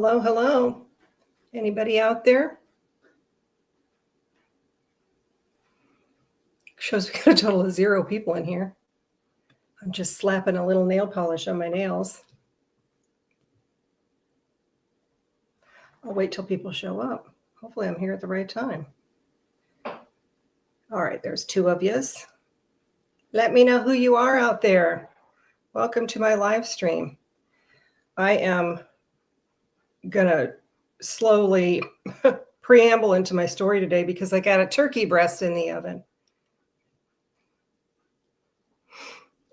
Hello, hello. Anybody out there? Shows we got a total of 0 people in here. I'm just slapping a little nail polish on my nails. I'll wait till people show up. Hopefully I'm here at the right time. All right, there's 2 of yous. Let me know who you are out there. Welcome to my live stream. I am gonna slowly preamble into my story today because I got a turkey breast in the oven.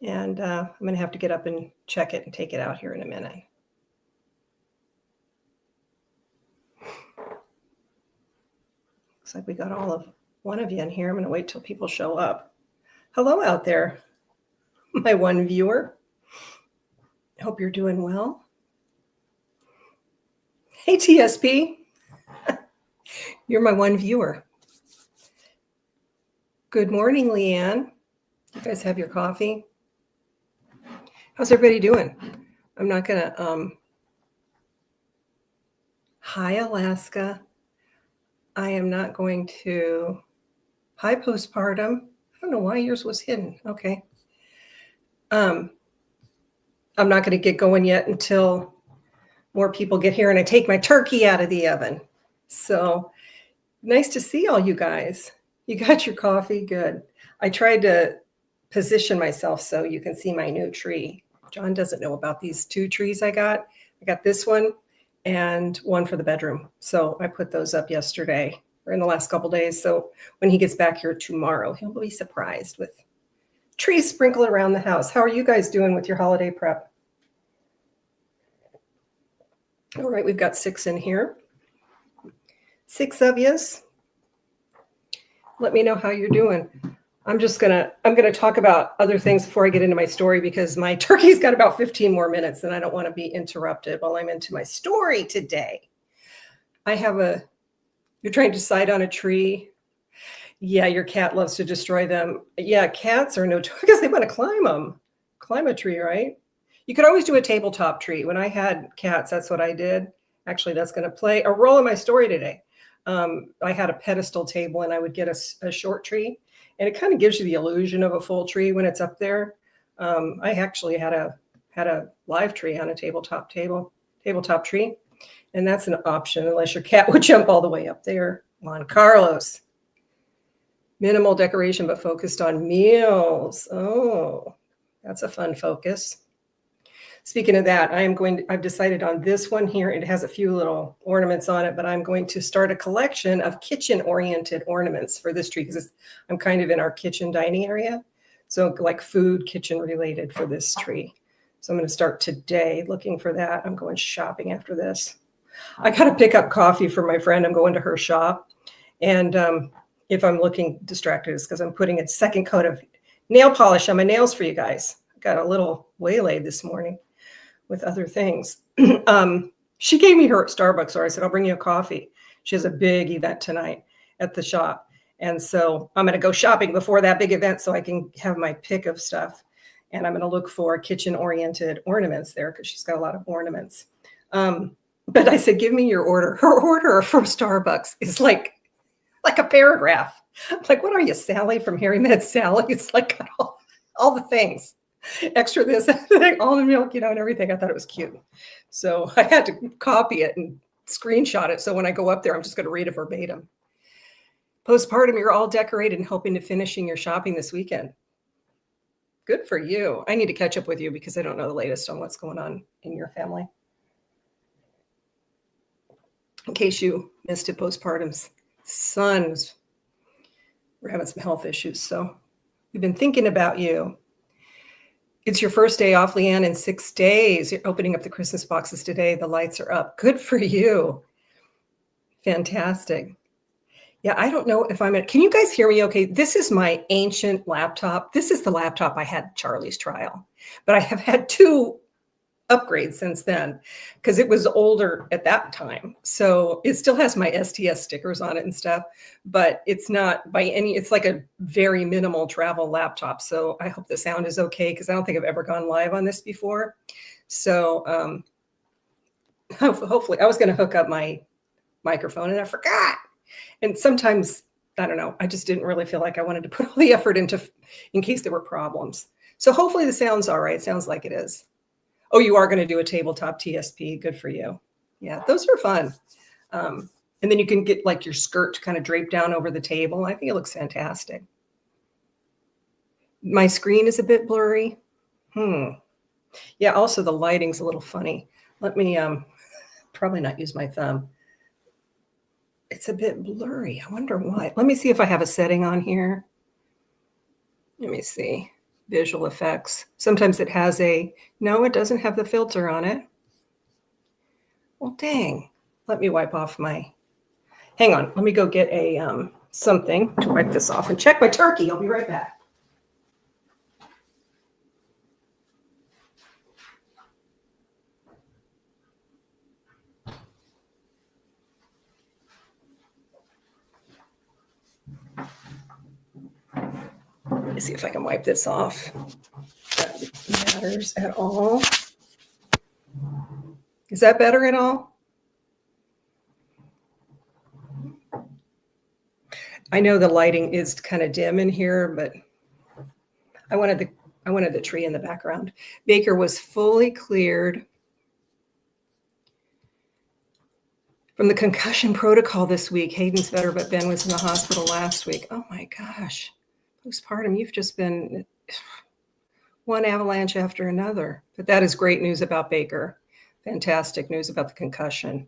And I'm going to have to get up and check it and take it out here in a minute. Looks like we got all of one of you in here. I'm going to wait till people show up. Hello out there, my one viewer. Hope you're doing well. Hey, TSP. You're my one viewer. Good morning, Leanne. You guys have your coffee? How's everybody doing? I'm not going to, hi, Alaska. I am not going to, hi, postpartum. I don't know why yours was hidden. Okay. I'm not going to get going yet until more people get here and I take my turkey out of the oven. So nice to see all you guys. You got your coffee? Good. I tried to position myself so you can see my new tree. John doesn't know about these 2 trees I got. I got this one and one for the bedroom. So I put those up yesterday or in the last couple days. So when he gets back here tomorrow, he'll be surprised with trees sprinkled around the house. How are you guys doing with your holiday prep? All right, we've got 6 in here. 6 of yous. Let me know how you're doing. I'm gonna talk about other things before I get into my story because my turkey's got about 15 more minutes and I don't want to be interrupted while I'm into my story today. You're trying to decide on a tree. Yeah, your cat loves to destroy them. Yeah, cats are notorious because they want to climb a tree, right? You could always do a tabletop tree. When I had cats, that's what I did. Actually, that's going to play a role in my story today. I had a pedestal table and I would get a short tree. And it kind of gives you the illusion of a full tree when it's up there. I actually had a live tree on a tabletop tree. And that's an option unless your cat would jump all the way up there. Juan Carlos. Minimal decoration, but focused on meals. Oh, that's a fun focus. Speaking of that, I've decided on this one here. It has a few little ornaments on it, but I'm going to start a collection of kitchen-oriented ornaments for this tree because I'm kind of in our kitchen dining area. So like food, kitchen related for this tree. So I'm going to start today looking for that. I'm going shopping after this. I got to pick up coffee for my friend. I'm going to her shop. And if I'm looking distracted, it's because I'm putting a second coat of nail polish on my nails for you guys. I got a little waylaid this morning with other things. She gave me her Starbucks order. I said, I'll bring you a coffee. She has a big event tonight at the shop. And so I'm going to go shopping before that big event so I can have my pick of stuff. And I'm going to look for kitchen-oriented ornaments there because she's got a lot of ornaments. But I said, give me your order. Her order for Starbucks is like a paragraph. I'm like, what are you, Sally from Harry Met Sally? It's like all the things. Extra this, almond milk, and everything. I thought it was cute. So I had to copy it and screenshot it. So when I go up there, I'm just going to read it verbatim. Postpartum, you're all decorated and hoping to finishing your shopping this weekend. Good for you. I need to catch up with you because I don't know the latest on what's going on in your family. In case you missed it, postpartum's sons were having some health issues. So we've been thinking about you. It's your first day off, Leanne, in 6 days. You're opening up the Christmas boxes today. The lights are up. Good for you. Fantastic. Yeah, I don't know if can you guys hear me okay? This is my ancient laptop. This is the laptop I had Charlie's trial, but I have had 2 upgrades since then because it was older at that time. So it still has my STS stickers on it and stuff, but it's not it's like a very minimal travel laptop. So I hope the sound is okay because I don't think I've ever gone live on this before. So hopefully, I was going to hook up my microphone and I forgot. And sometimes, I don't know, I just didn't really feel like I wanted to put all the effort into in case there were problems. So hopefully the sound's all right. Sounds like it is. Oh, you are going to do a tabletop TSP. Good for you. Yeah, those are fun. And then you can get like your skirt kind of draped down over the table. I think it looks fantastic. My screen is a bit blurry. Yeah, also the lighting's a little funny. Let me probably not use my thumb. It's a bit blurry. I wonder why. Let me see if I have a setting on here. Let me see. Visual effects. Sometimes it has no, it doesn't have the filter on it. Well, dang. Let me wipe off hang on. Let me go get something to wipe this off and check my turkey. I'll be right back. Let me see if I can wipe this off. That matters at all. Is that better at all? I know the lighting is kind of dim in here, but I wanted the tree in the background. Baker was fully cleared from the concussion protocol this week. Hayden's better, but Ben was in the hospital last week. Oh my gosh. Postpartum, you've just been one avalanche after another. But that is great news about Baker. Fantastic news about the concussion.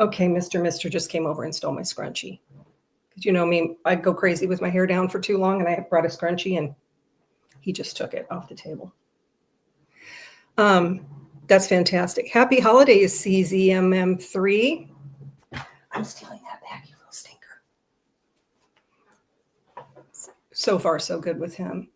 Okay, Mr. just came over and stole my scrunchie. Because you know me, I go crazy with my hair down for too long, and I brought a scrunchie, and he just took it off the table. That's fantastic. Happy holidays, CZMM3. I'm stealing that back, you little stinker. So far, so good with him.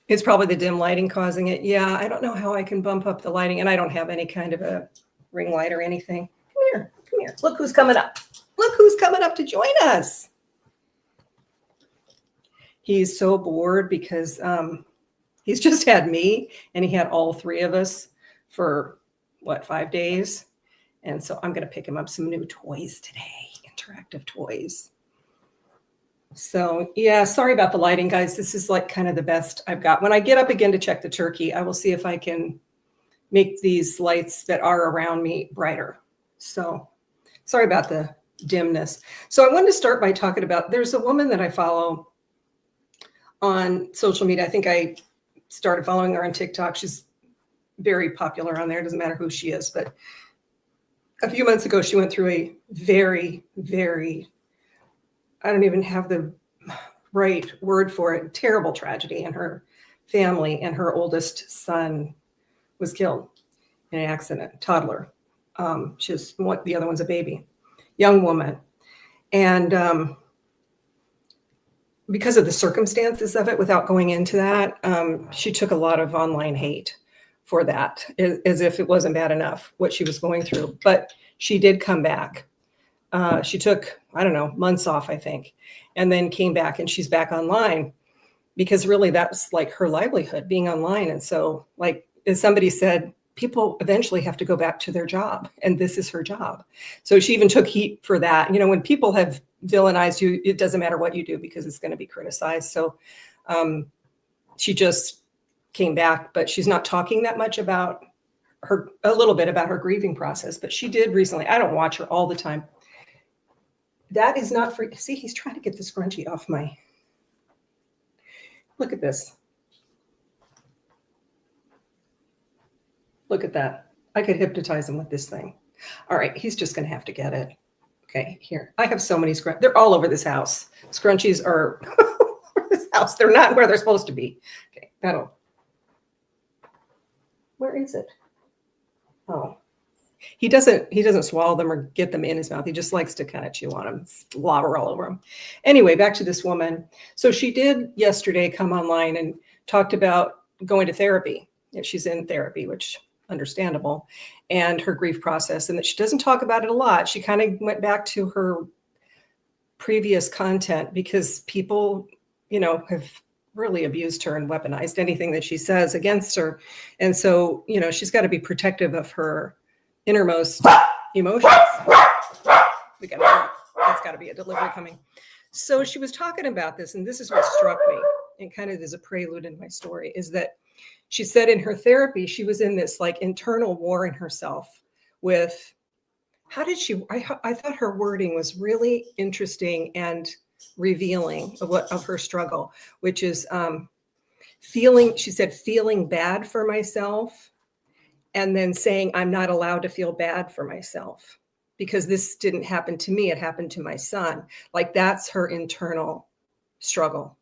It's probably the dim lighting causing it. Yeah, I don't know how I can bump up the lighting, and I don't have any kind of a ring light or anything. Come here. Look who's coming up. Look who's coming up to join us. He's so bored because he's just had me, and he had all three of us for, 5 days? And so I'm going to pick him up some new toys today, interactive toys. So yeah, sorry about the lighting, guys. This is like kind of the best I've got. When I get up again to check the turkey, I will see if I can make these lights that are around me brighter. So sorry about the dimness. So I wanted to start by talking about, there's a woman that I follow on social media. I think I started following her on TikTok. She's very popular on there. It doesn't matter who she is, but a few months ago, she went through a very, very, I don't even have the right word for it, terrible tragedy in her family, and her oldest son was killed in an accident, toddler. The other one's a baby, young woman. And because of the circumstances of it, without going into that, she took a lot of online hate for that, as if it wasn't bad enough what she was going through. But she did come back. She took, I don't know, months off, I think, and then came back, and she's back online because really that's like her livelihood, being online. And so, like, as somebody said, people eventually have to go back to their job, and this is her job. So she even took heat for that. You know, when people have villainized you, it doesn't matter what you do because it's going to be criticized. So she just came back, but she's not talking that much about a little bit about her grieving process, but she did recently. I don't watch her all the time. That is not free. See, he's trying to get the scrunchie off my, look at this. Look at that. I could hypnotize him with this thing. All right, he's just going to have to get it. Okay, here. I have so many scrunchies. They're all over this house. Scrunchies are over this house. They're not where they're supposed to be. Okay, where is it? Oh, he doesn't swallow them or get them in his mouth. He just likes to kind of chew on them, slobber all over them. Anyway, back to this woman. So she did yesterday come online and talked about going to therapy. She's in therapy, which understandable, and her grief process, and that she doesn't talk about it a lot. She kind of went back to her previous content because people, have really abused her and weaponized anything that she says against her. And so, she's got to be protective of her innermost emotions. That's got to be a delivery coming. So she was talking about this, and this is what struck me, and kind of is a prelude in my story, is that she said in her therapy, she was in this like internal war in herself with, I thought her wording was really interesting and revealing of her struggle, which is she said, feeling bad for myself, and then saying, I'm not allowed to feel bad for myself because this didn't happen to me. It happened to my son. Like, that's her internal struggle.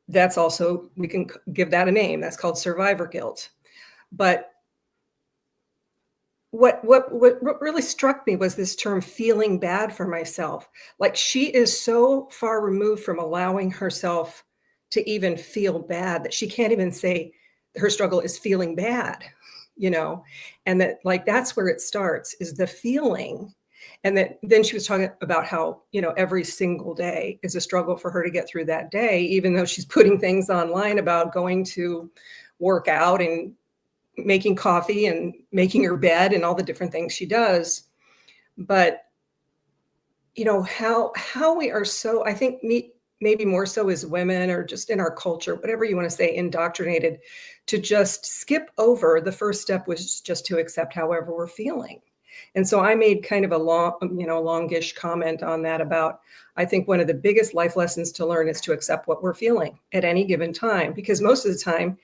That's also, we can give that a name. That's called survivor guilt. But what really struck me was this term, feeling bad for myself. Like, she is so far removed from allowing herself to even feel bad that she can't even say her struggle is feeling bad, and that, like, that's where it starts, is the feeling. And that then she was talking about how, every single day is a struggle for her to get through that day, even though she's putting things online about going to work out and making coffee and making her bed and all the different things she does. But, how we are so, I think maybe more so as women, or just in our culture, whatever you want to say, indoctrinated to just skip over the first step, was just to accept however we're feeling. And so I made kind of a longish comment on that about, I think one of the biggest life lessons to learn is to accept what we're feeling at any given time, because most of the time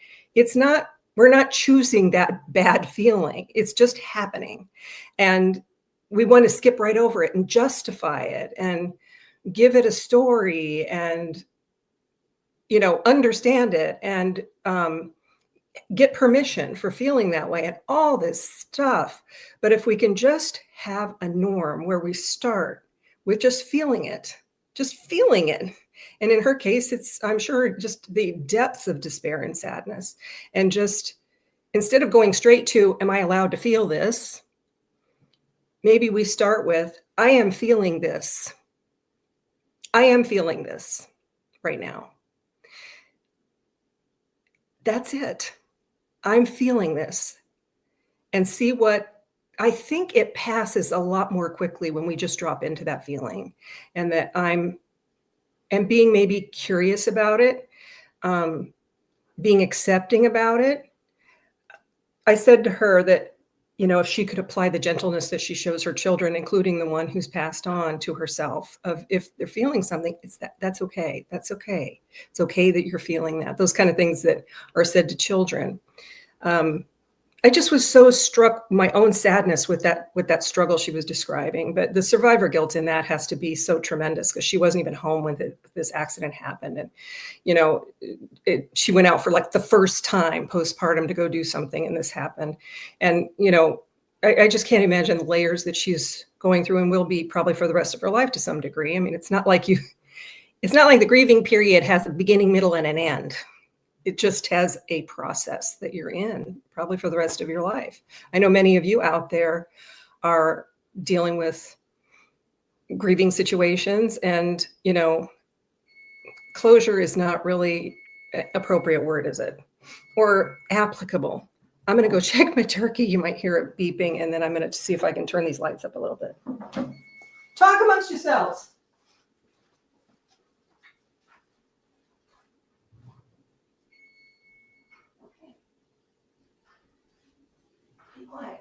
we're not choosing that bad feeling. It's just happening. And we want to skip right over it and justify it and give it a story and, understand it and get permission for feeling that way and all this stuff. But if we can just have a norm where we start with just feeling it. And in her case, it's, I'm sure, just the depths of despair and sadness. And just, instead of going straight to, am I allowed to feel this? Maybe we start with, I am feeling this. I am feeling this right now. That's it. I'm feeling this. And see what, I think it passes a lot more quickly when we just drop into that feeling, and that and being maybe curious about it, being accepting about it. I said to her that, if she could apply the gentleness that she shows her children, including the one who's passed on, to herself, of if they're feeling something, that's okay. That's okay. It's okay that you're feeling that. Those kind of things that are said to children. I just was so struck my own sadness with that struggle she was describing. But the survivor guilt in that has to be so tremendous, because she wasn't even home when this accident happened. And, she went out for like the first time postpartum to go do something, and this happened. And, I just can't imagine the layers that she's going through and will be probably for the rest of her life to some degree. I mean, it's not like the grieving period has a beginning, middle, and an end. It just has a process that you're in probably for the rest of your life. I know many of you out there are dealing with grieving situations, and, closure is not really an appropriate word, is it? Or applicable. I'm going to go check my turkey. You might hear it beeping, and then I'm going to see if I can turn these lights up a little bit. Talk amongst yourselves. Quiet.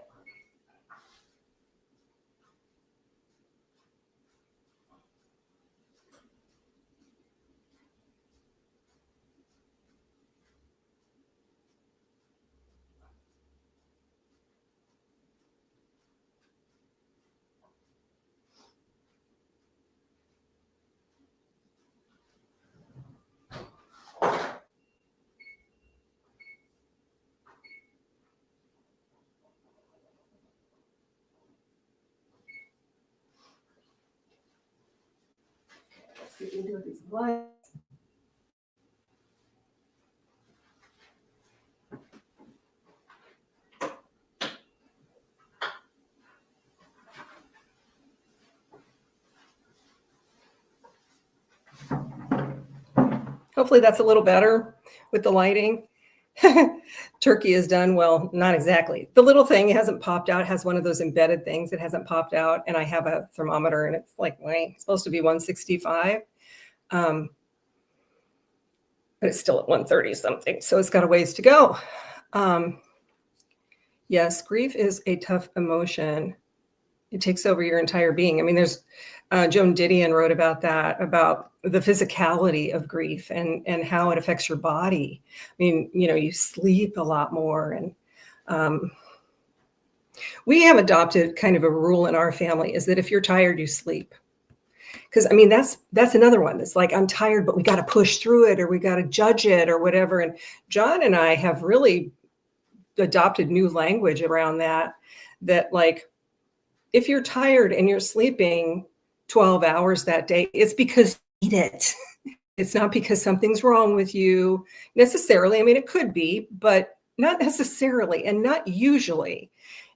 Let's see what we can do with these lights. Hopefully that's a little better with the lighting. Turkey is done. Well, not exactly. The little thing hasn't popped out. It has one of those embedded things. It hasn't popped out. And I have a thermometer and it's like, wait, it's supposed to be 165. But it's still at 130 something. So it's got a ways to go. Yes, grief is a tough emotion. It takes over your entire being. I mean, there's Joan Didion wrote about that, about the physicality of grief and how it affects your body. I mean, you sleep a lot more. And we have adopted kind of a rule in our family is that if you're tired, you sleep. Because I mean, that's another one. It's like, I'm tired, but we got to push through it or we got to judge it or whatever. And John and I have really adopted new language around that like, if you're tired and you're sleeping 12 hours that day, it's because you need it. It's not because something's wrong with you necessarily. I mean, it could be, but not necessarily and not usually.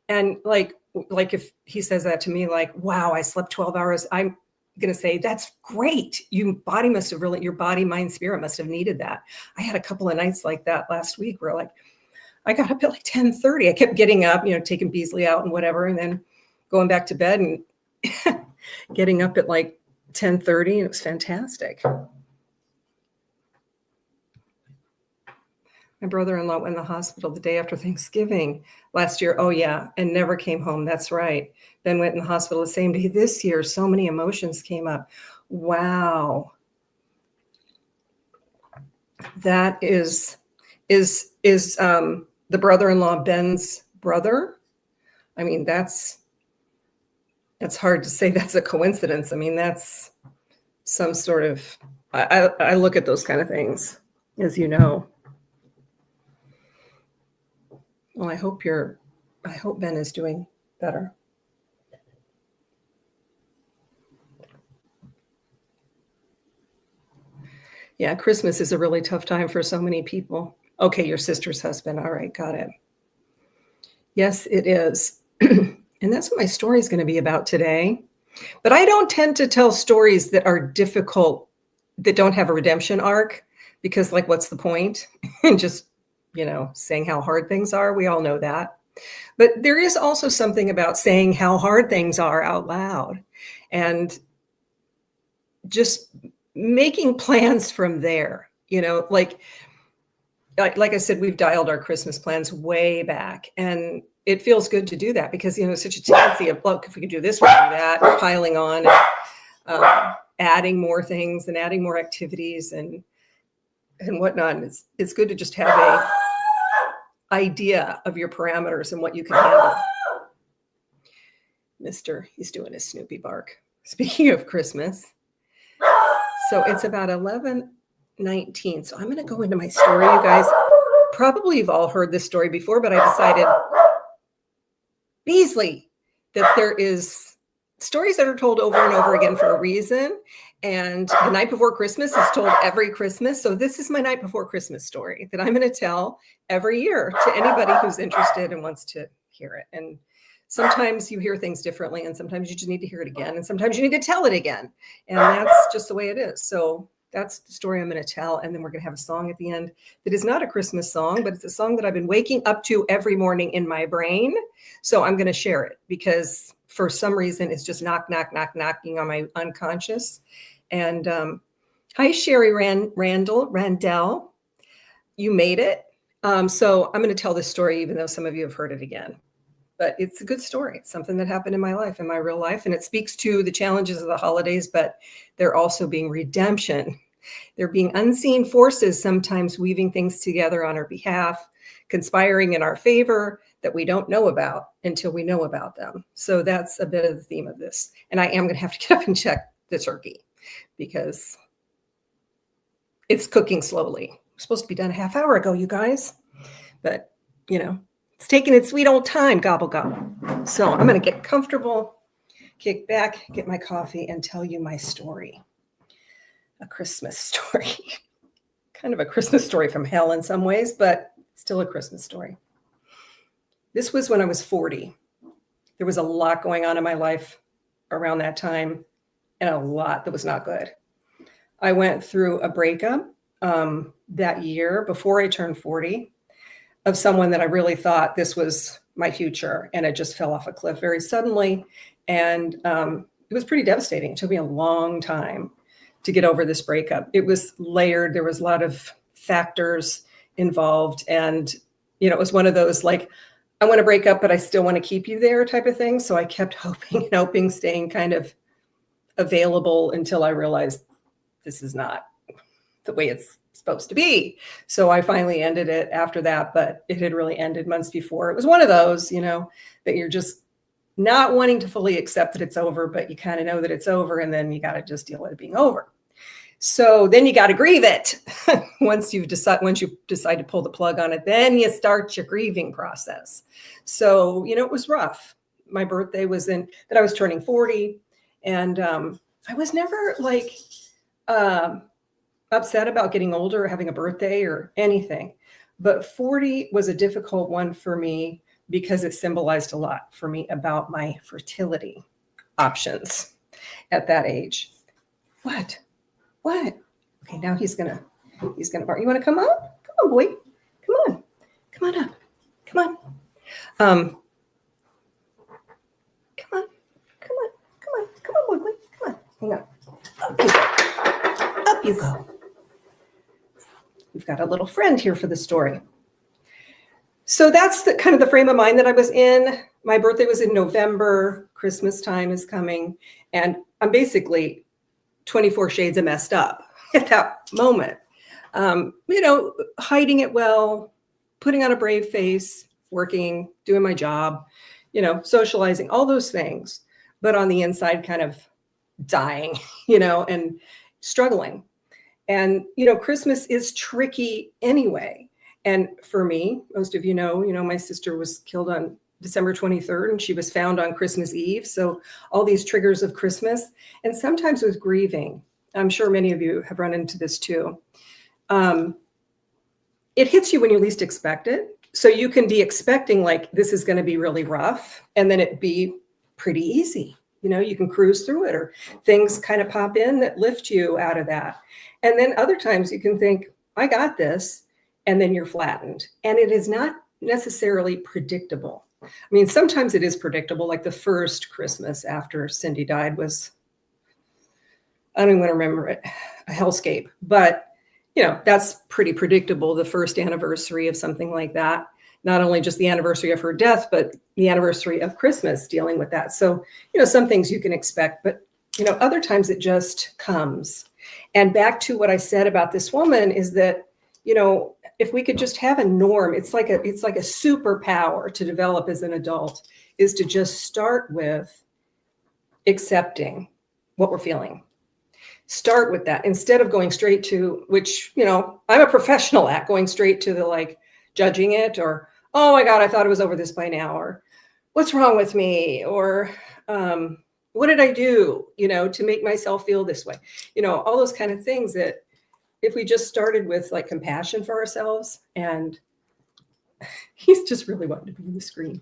And like if he says that to me, like, wow, I slept 12 hours, I'm going to say, that's great. Your body, mind, spirit must have needed that. I had a couple of nights like that last week where like, I got up at like 10:30. I kept getting up, taking Beasley out and whatever, and then going back to bed and getting up at like 10:30, and it was fantastic. My brother-in-law went in the hospital the day after Thanksgiving last year. Oh yeah, and never came home. That's right. Then went in the hospital the same day this year. So many emotions came up. Wow. That is the brother-in-law Ben's brother. I mean, that's hard to say that's a coincidence. I mean, that's some sort of, I look at those kind of things, as you know. Well, I hope Ben is doing better. Yeah, Christmas is a really tough time for so many people. Okay, your sister's husband. All right, got it. Yes, it is. And that's what my story is going to be about today. But I don't tend to tell stories that are difficult, that don't have a redemption arc, because like, what's the point? And just, saying how hard things are. We all know that. But there is also something about saying how hard things are out loud and just making plans from there, like I said, we've dialed our Christmas plans way back, and it feels good to do that because, such a tendency of, look, if we could do this, we do that, piling on, adding more things and adding more activities and whatnot. And it's good to just have a idea of your parameters and what you can handle. He's doing his Snoopy bark. Speaking of Christmas. So it's about 11:19. So I'm going to go into my story. You guys probably have all heard this story before, but I decided, Beasley, that there is stories that are told over and over again for a reason. And the night before Christmas is told every Christmas. So this is my night before Christmas story that I'm going to tell every year to anybody who's interested and wants to hear it. And sometimes you hear things differently, and sometimes you just need to hear it again. And sometimes you need to tell it again. And that's just the way it is. So that's the story I'm going to tell. And then we're going to have a song at the end that is not a Christmas song, but it's a song that I've been waking up to every morning in my brain. So I'm going to share it because for some reason it's just knocking on my unconscious. And hi, Sherry Randell. You made it. So I'm going to tell this story, even though some of you have heard it again. But it's a good story. It's something that happened in my life, in my real life. And it speaks to the challenges of the holidays, but they're also being redemption. They're being unseen forces, sometimes weaving things together on our behalf, conspiring in our favor that we don't know about until we know about them. So that's a bit of the theme of this. And I am going to have to get up and check the turkey because it's cooking slowly. It was supposed to be done a half hour ago, you guys. But, it's taking its sweet old time, gobble, gobble. So I'm going to get comfortable, kick back, get my coffee, and tell you my story. A Christmas story. Kind of a Christmas story from hell in some ways, but still a Christmas story. This was when I was 40. There was a lot going on in my life around that time, and a lot that was not good. I went through a breakup. that year before I turned 40 of someone that I really thought this was my future, and it just fell off a cliff very suddenly. And it was pretty devastating. It took me a long time to get over this breakup. It was layered. There was a lot of factors involved. And, it was one of those like, I want to break up, but I still want to keep you there type of thing. So I kept hoping and hoping, staying kind of available until I realized this is not the way it's supposed to be. So I finally ended it after that, but it had really ended months before. It was one of those, that you're just not wanting to fully accept that it's over, but you kind of know that it's over, and then you got to just deal with it being over. So then you got to grieve it. Once you decide to pull the plug on it, then you start your grieving process. So, it was rough. My birthday was that I was turning 40, and I was never like upset about getting older or having a birthday or anything. But 40 was a difficult one for me because it symbolized a lot for me about my fertility options at that age. What? Okay, now he's gonna bark. You want to come up? Come on, boy. Come on up. Come on. Come on, boy. Come on. Hang on. Up you go. We've got a little friend here for the story. So that's the kind of the frame of mind that I was in. My birthday was in November. Christmas time is coming, and I'm basically 24 shades of messed up at that moment. Hiding it well, putting on a brave face, working, doing my job, socializing, all those things, but on the inside kind of dying, and struggling. And, Christmas is tricky anyway. And for me, most of my sister was killed on December 23rd, and she was found on Christmas Eve. So all these triggers of Christmas, and sometimes with grieving. I'm sure many of you have run into this too. It hits you when you least expect it. So you can be expecting like, this is going to be really rough, and then it be pretty easy. You can cruise through it, or things kind of pop in that lift you out of that. And then other times you can think, I got this, and then you're flattened. And it is not necessarily predictable. I mean, sometimes it is predictable, like the first Christmas after Cindy died was, I don't even want to remember it, a hellscape. But, that's pretty predictable, the first anniversary of something like that. Not only just the anniversary of her death, but the anniversary of Christmas, dealing with that. So, some things you can expect, but, other times it just comes. And back to what I said about this woman is that, if we could just have a norm, it's like a superpower to develop as an adult, is to just start with accepting what we're feeling. Start with that instead of going straight to, which, I'm a professional at going straight to the like judging it, or, oh my God, I thought it was over this by now, or what's wrong with me? Or what did I do, to make myself feel this way? All those kind of things that if we just started with like compassion for ourselves, and he's just really wanting to be on the screen.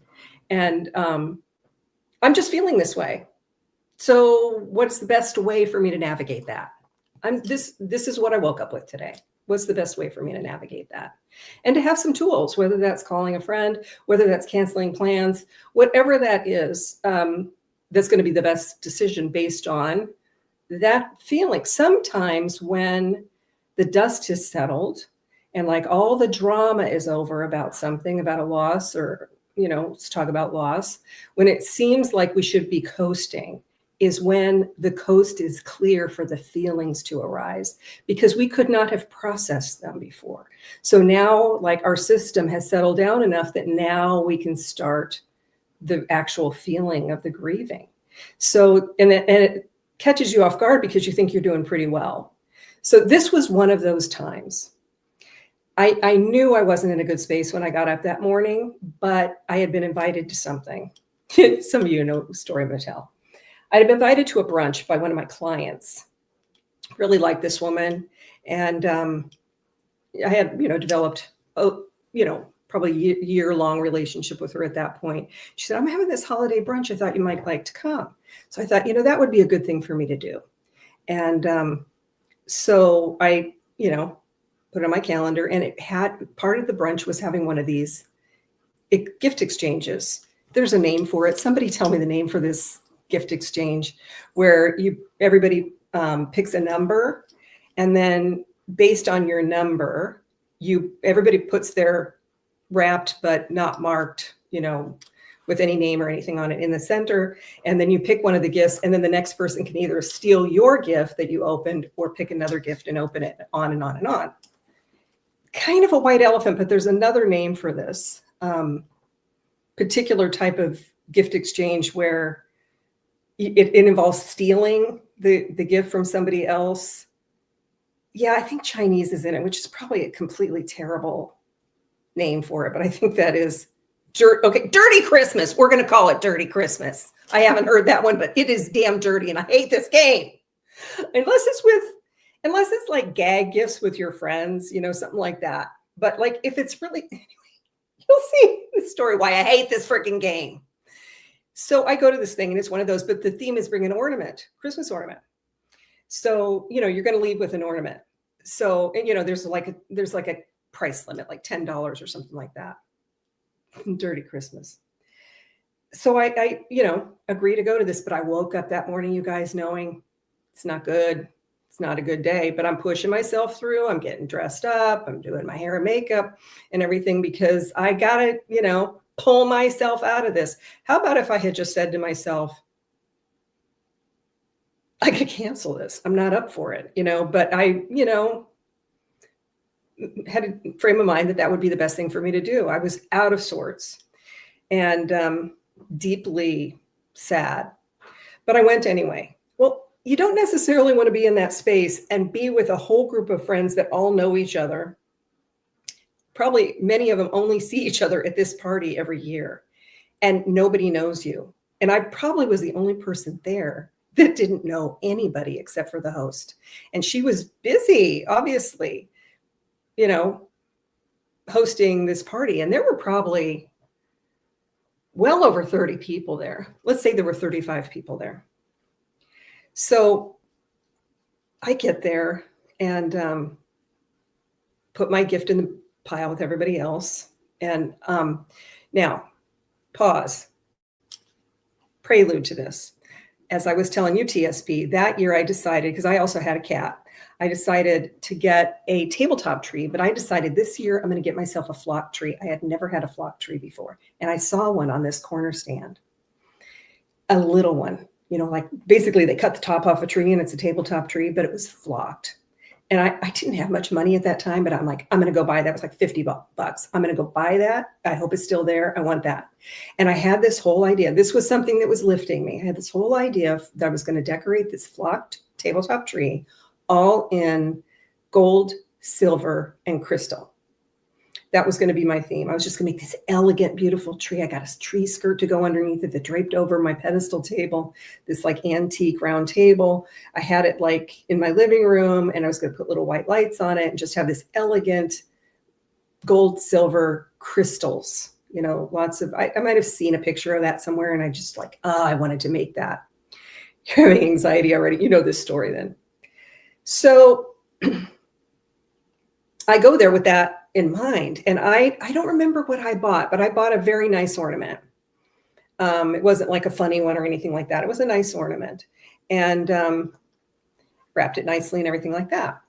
And I'm just feeling this way. So what's the best way for me to navigate that? This is what I woke up with today. What's the best way for me to navigate that? And to have some tools, whether that's calling a friend, whether that's canceling plans, whatever that is, that's going to be the best decision based on that feeling. Sometimes when the dust has settled and like all the drama is over about something, about a loss, or, let's talk about loss, when it seems like we should be coasting, is when the coast is clear for the feelings to arise, because we could not have processed them before. So now like our system has settled down enough that now we can start the actual feeling of the grieving. So, and it catches you off guard because you think you're doing pretty well. So this was one of those times. I knew I wasn't in a good space when I got up that morning, but I had been invited to something. Some of you know the story I'm going to tell. I had been invited to a brunch by one of my clients. Really liked this woman. And I had, developed, probably year-long relationship with her at that point. She said, I'm having this holiday brunch. I thought you might like to come. So I thought, that would be a good thing for me to do. And so I, put it on my calendar, and it had part of the brunch was having one of these gift exchanges. There's a name for it. Somebody tell me the name for this gift exchange, where everybody picks a number, and then based on your number, everybody puts their wrapped but not marked, with any name or anything on it in the center. And then you pick one of the gifts, and then the next person can either steal your gift that you opened or pick another gift and open it, on and on and on. Kind of a white elephant, but there's another name for this particular type of gift exchange where it involves stealing the gift from somebody else. Yeah, I think Chinese is in it, which is probably a completely terrible name for it, but I think that is Dirty Christmas. We're going to call it Dirty Christmas. I haven't heard that one, but it is damn dirty, and I hate this game. Unless it's like gag gifts with your friends, something like that. But like if it's really, anyway, you'll see the story why I hate this freaking game. So I go to this thing, and it's one of those, but the theme is bring an ornament, Christmas ornament. So, you're going to leave with an ornament. So, and, there's like a price limit, like $10 or something like that. Dirty Christmas. So I agree to go to this, but I woke up that morning, you guys, knowing it's not good. It's not a good day, but I'm pushing myself through. I'm getting dressed up. I'm doing my hair and makeup and everything because I got to, pull myself out of this. How about if I had just said to myself, I could cancel this. I'm not up for it, but I, had a frame of mind that would be the best thing for me to do. I was out of sorts and deeply sad, but I went anyway. Well, you don't necessarily want to be in that space and be with a whole group of friends that all know each other. Probably many of them only see each other at this party every year, and nobody knows you. And I probably was the only person there that didn't know anybody except for the host. And she was busy, obviously, hosting this party. And there were probably well over 30 people there. Let's say there were 35 people there. So I get there and put my gift in the pile with everybody else. And now, pause, prelude to this. As I was telling you, TSP, that year I decided, because I also had a cat, I decided to get a tabletop tree, but I decided this year I'm going to get myself a flock tree. I had never had a flock tree before. And I saw one on this corner stand, a little one, like basically they cut the top off a tree and it's a tabletop tree, but it was flocked. And I didn't have much money at that time, but I'm like, I'm going to go buy that. It was like $50. I'm going to go buy that. I hope it's still there. I want that. And I had this whole idea. This was something that was lifting me. I had this whole idea that I was going to decorate this flocked tabletop tree all in gold, silver, and crystal. That was going to be my theme. I was just going to make this elegant, beautiful tree. I got a tree skirt to go underneath it that draped over my pedestal table, this like antique round table. I had it like in my living room, and I was going to put little white lights on it and just have this elegant gold, silver crystals, lots of, I might have seen a picture of that somewhere, and I just like, I wanted to make that. You're having anxiety already. You know this story then. So I go there with that in mind. And I don't remember what I bought, but I bought a very nice ornament. It wasn't like a funny one or anything like that. It was a nice ornament, and wrapped it nicely and everything like that.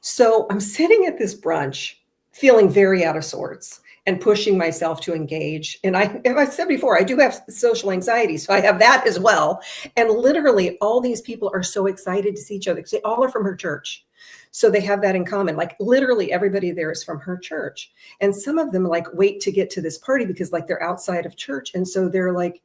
So I'm sitting at this brunch feeling very out of sorts and pushing myself to engage. And as I said before, I do have social anxiety, so I have that as well. And literally all these people are so excited to see each other because they all are from her church. So they have that in common. Like literally everybody there is from her church. And some of them like wait to get to this party because like they're outside of church. And so they're like,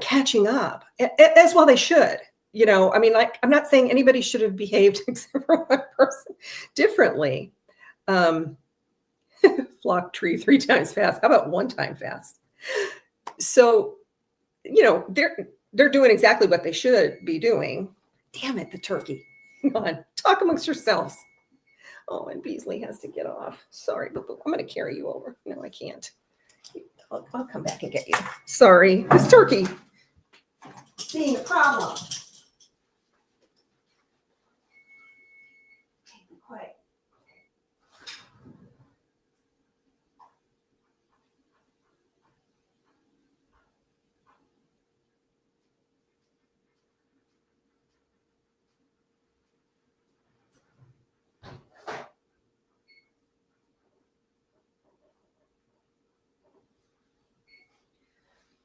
catching up, as well they should. I mean, like, I'm not saying anybody should have behaved except for one person differently. Flock tree 3 times fast. How about 1 time fast? So, they're doing exactly what they should be doing. Damn it, the turkey. Come on, talk amongst yourselves. Oh, and Beasley has to get off. Sorry, but I'm going to carry you over. No, I can't. I'll come back and get you. Sorry, this turkey being a problem. Okay, be quiet.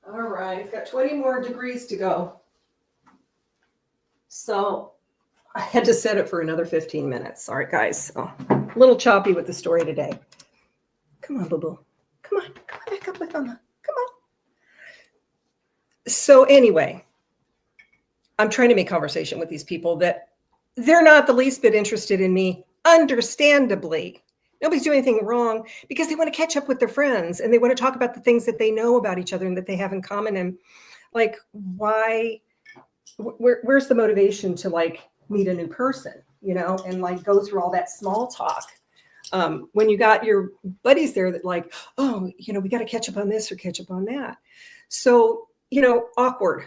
All right, it's got 20 more degrees to go. So I had to set it for another 15 minutes. Sorry, guys. So, a little choppy with the story today. Come on, boo-boo. Come on back up with Mama. Come on. So anyway, I'm trying to make conversation with these people that they're not the least bit interested in me, understandably. Nobody's doing anything wrong because they want to catch up with their friends and they want to talk about the things that they know about each other and that they have in common. And like, why, where's the motivation to like meet a new person, you know, and like go through all that small talk? When you got your buddies there that like, oh, you know, we got to catch up on this or catch up on that. So, you know, awkward.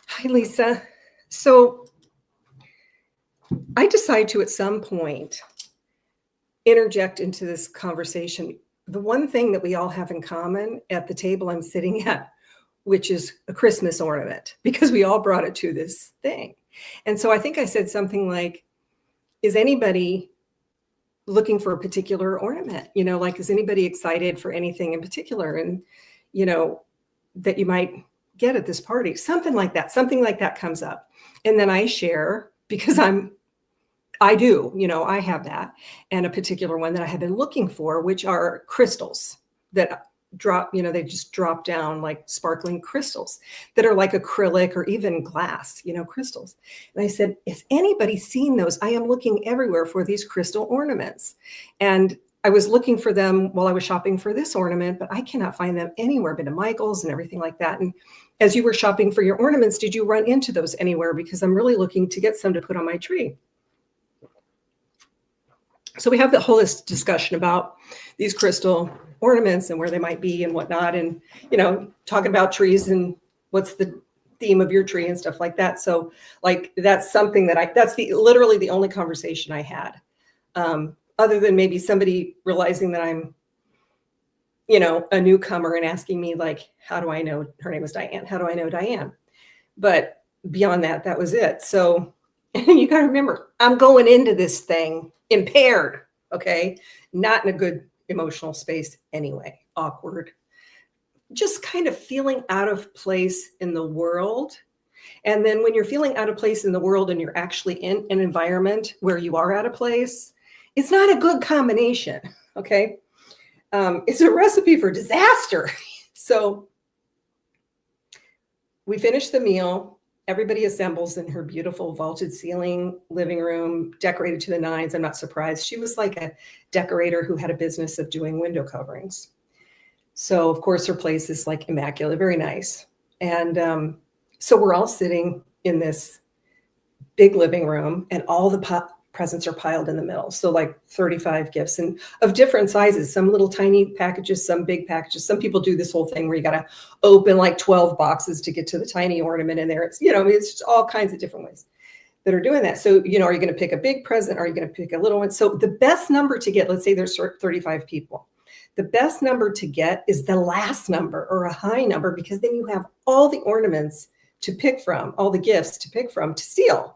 Hi, Lisa. So I decide to, at some point, interject into this conversation the one thing that we all have in common at the table I'm sitting at, which is a Christmas ornament, because we all brought it to this thing. And so I think I said something like, is anybody looking for a particular ornament? You know, like, is anybody excited for anything in particular? And, you know, that you might get at this party, something like that comes up. And then I share, because I do, you know, I have that, and a particular one that I have been looking for, which are crystals that drop, you know, they just drop down like sparkling crystals that are like acrylic or even glass, you know, crystals. And I said, if anybody's seen those, I am looking everywhere for these crystal ornaments. And I was looking for them while I was shopping for this ornament, but I cannot find them anywhere but at Michael's and everything like that. And as you were shopping for your ornaments, did you run into those anywhere? Because I'm really looking to get some to put on my tree. So we have the whole discussion about these crystal ornaments and where they might be and whatnot, and, you know, talking about trees and what's the theme of your tree and stuff like that. So like, that's something that that's literally the only conversation I had, other than maybe somebody realizing that I'm, you know, a newcomer and asking me like, how do I know her name is Diane? How do I know Diane? But beyond that, that was it. So, and you got to remember, I'm going into this thing impaired, okay? Not in a good emotional space anyway, awkward, just kind of feeling out of place in the world. And then when you're feeling out of place in the world and you're actually in an environment where you are out of place, it's not a good combination, okay? It's a recipe for disaster. So we finished the meal. Everybody assembles in her beautiful vaulted ceiling living room, decorated to the nines. I'm not surprised. She was like a decorator who had a business of doing window coverings. So of course her place is like immaculate, very nice. And so we're all sitting in this big living room and all the presents are piled in the middle. So like 35 gifts and of different sizes, some little tiny packages, some big packages. Some people do this whole thing where you got to open like 12 boxes to get to the tiny ornament in there. It's, you know, it's just all kinds of different ways that are doing that. So, you know, are you going to pick a big present? Are you going to pick a little one? So the best number to get, let's say there's 35 people. The best number to get is the last number or a high number, because then you have all the ornaments to pick from, all the gifts to pick from to steal.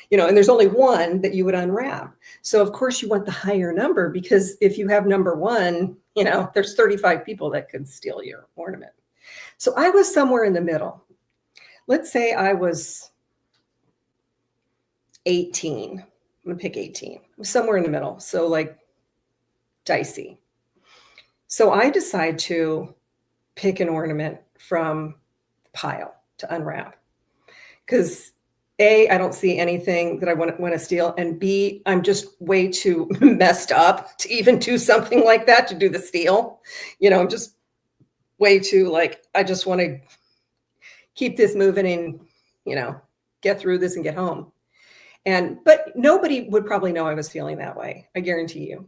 You know, and there's only one that you would unwrap. So of course you want the higher number, because if you have number one, you know, there's 35 people that could steal your ornament. So I was somewhere in the middle. Let's say I was 18. I'm gonna pick 18. I was somewhere in the middle. So like dicey. So I decide to pick an ornament from the pile to unwrap, because A, I don't see anything that I want to steal. And B, I'm just way too messed up to even do something like that, to do the steal. You know, I'm just way too like, I just want to keep this moving and, you know, get through this and get home. But nobody would probably know I was feeling that way. I guarantee you.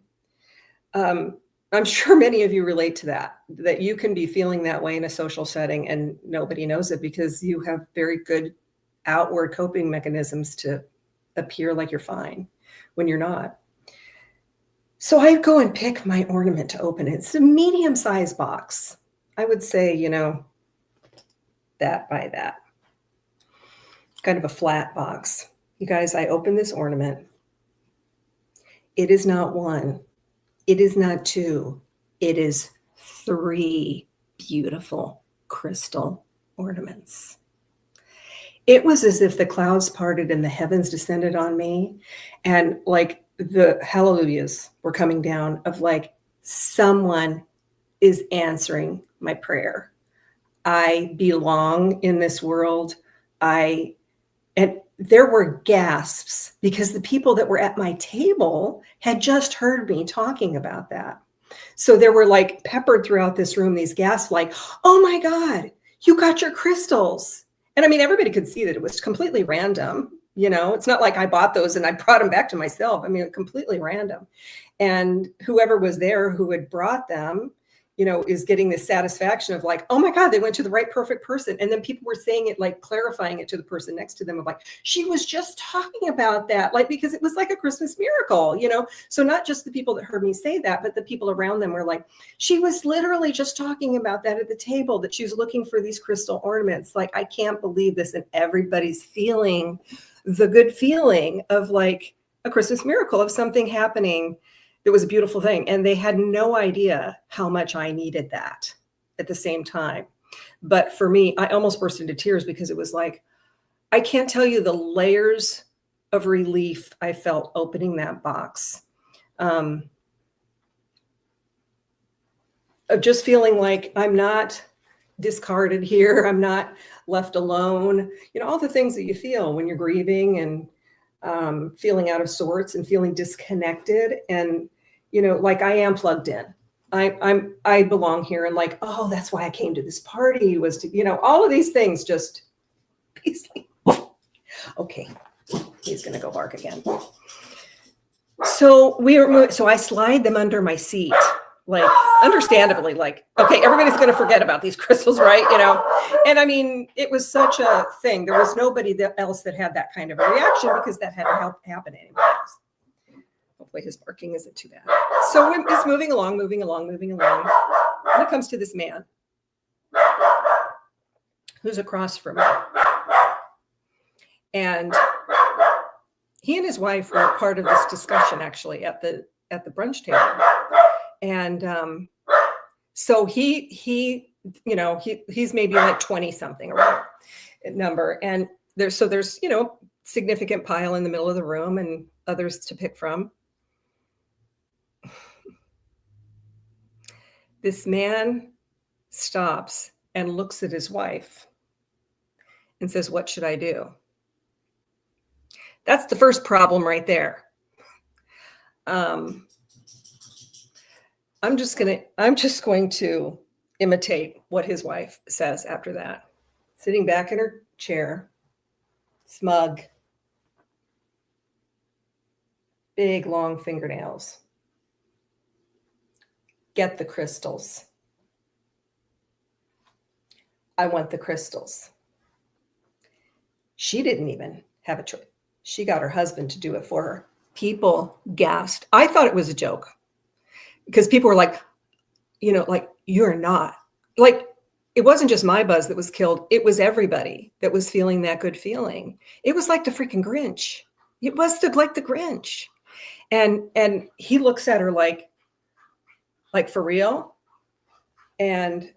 I'm sure many of you relate to that you can be feeling that way in a social setting and nobody knows it, because you have very good outward coping mechanisms to appear like you're fine when you're not. So I go and pick my ornament to open it. It's a medium-sized box. I would say, you know, that by that. Kind of a flat box. You guys, I open this ornament. It is not one. It is not two. It is 3 beautiful crystal ornaments. It was as if the clouds parted and the heavens descended on me, and like the hallelujahs were coming down of like, someone is answering my prayer. I belong in this world. And there were gasps because the people that were at my table had just heard me talking about that. So there were like peppered throughout this room, these gasps like, oh my God, you got your crystals. And I mean, everybody could see that it was completely random. You know, it's not like I bought those and I brought them back to myself. I mean, completely random. And whoever was there who had brought them, you know, is getting this satisfaction of like, oh my God, they went to the right, perfect person. And then people were saying it, like clarifying it to the person next to them of like, she was just talking about that, like, because it was like a Christmas miracle, you know? So not just the people that heard me say that, but the people around them were like, she was literally just talking about that at the table, that she was looking for these crystal ornaments. Like, I can't believe this. And everybody's feeling the good feeling of like a Christmas miracle, of something happening. It was a beautiful thing. And they had no idea how much I needed that at the same time. But for me, I almost burst into tears because it was like, I can't tell you the layers of relief I felt opening that box. Of just feeling like I'm not discarded here. I'm not left alone. You know, all the things that you feel when you're grieving and feeling out of sorts and feeling disconnected, and you know, like I am plugged in. I belong here, and like, oh, that's why I came to this party, was to, you know, all of these things just Beasley. Okay, he's gonna go bark again. So so I slide them under my seat, like understandably, like, okay, everybody's going to forget about these crystals, right? You know, and I mean, it was such a thing. There was nobody else that had that kind of a reaction because that hadn't happened to anybody else. Hopefully his barking isn't too bad. So it's moving along. And it comes to this man who's across from me. And he and his wife were part of this discussion actually at the brunch table. And so he you know, he's maybe like 20 something around number. And there's, you know, significant pile in the middle of the room and others to pick from. This man stops and looks at his wife and says, "What should I do?" That's the first problem right there. I'm just going to imitate what his wife says after that. Sitting back in her chair, smug, big long fingernails. Get the crystals. I want the crystals. She didn't even have a choice. She got her husband to do it for her. People gasped. I thought it was a joke because people were like, you know, like, you're not. Like, it wasn't just my buzz that was killed. It was everybody that was feeling that good feeling. It was like the freaking Grinch. It was like the Grinch. And he looks at her like for real. And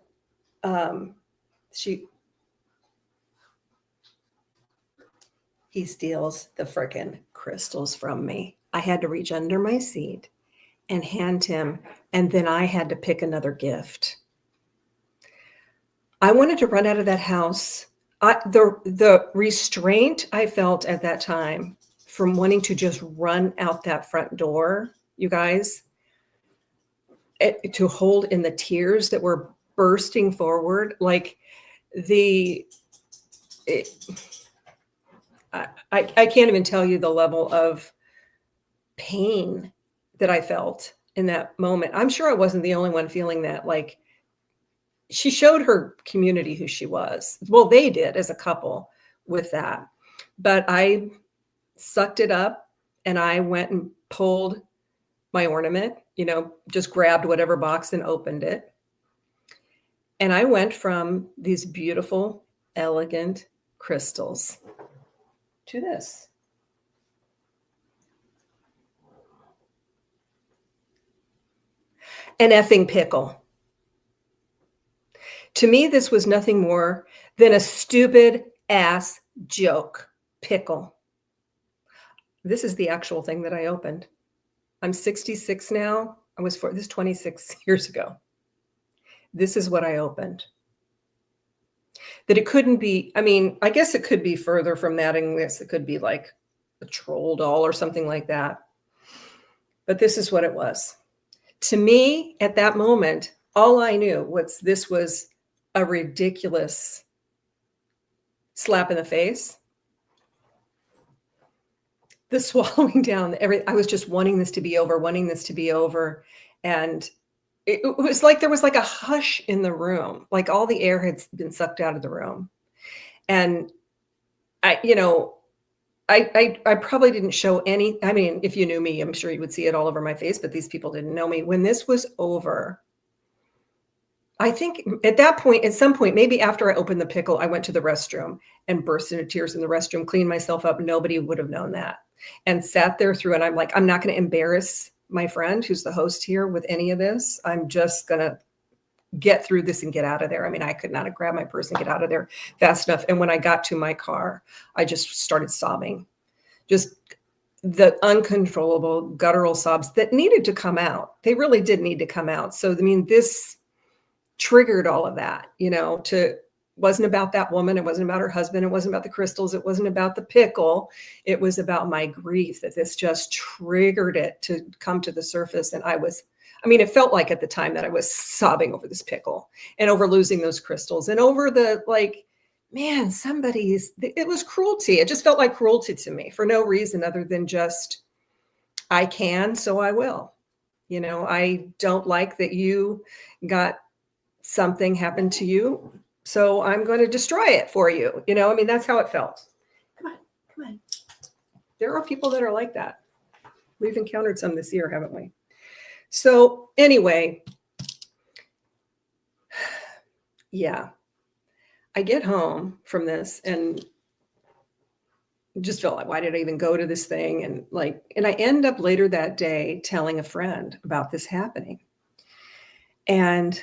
he steals the frickin' crystals from me. I had to reach under my seat and hand him, and then I had to pick another gift. I wanted to run out of that house. The restraint I felt at that time from wanting to just run out that front door, you guys, to hold in the tears that were bursting forward, like I can't even tell you the level of pain that I felt in that moment. I'm sure I wasn't the only one feeling that. Like, she showed her community who she was. Well, they did as a couple with that. But I sucked it up and I went and pulled my ornament, you know, just grabbed whatever box and opened it. And I went from these beautiful, elegant crystals to this. An effing pickle. To me, this was nothing more than a stupid ass joke. Pickle. This is the actual thing that I opened. I'm 66 now. This 26 years ago. This is what I opened. That it couldn't be, I mean, I guess it could be further from that. And this, it could be like a troll doll or something like that. But this is what it was. To me, at that moment, all I knew was this was a ridiculous slap in the face. The swallowing down, I was just wanting this to be over, And it was like there was like a hush in the room, like all the air had been sucked out of the room. And I probably didn't show any, I mean, if you knew me, I'm sure you would see it all over my face, but these people didn't know me. When this was over, I think at that point, at some point, maybe after I opened the pickle, I went to the restroom and burst into tears in the restroom, cleaned myself up. Nobody would have known that. And sat there through, and I'm like, I'm not going to embarrass my friend who's the host here with any of this. I'm just going to get through this and get out of there. I mean, I could not have grabbed my purse and get out of there fast enough. And when I got to my car, I just started sobbing. Just the uncontrollable guttural sobs that needed to come out. They really did need to come out. So, I mean, this triggered all of that, wasn't about that woman. It wasn't about her husband. It wasn't about the crystals. It wasn't about the pickle. It was about my grief, that this just triggered it to come to the surface. And it felt like at the time that I was sobbing over this pickle and over losing those crystals and over the, like, man, it was cruelty. It just felt like cruelty to me for no reason other than just, I can, so I will. I don't like that you got something happen to you, so I'm going to destroy it for you. That's how it felt. Come on. There are people that are like that. We've encountered some this year, haven't we? So anyway, yeah, I get home from this and just felt like, why did I even go to this thing? And I end up later that day telling a friend about this happening. And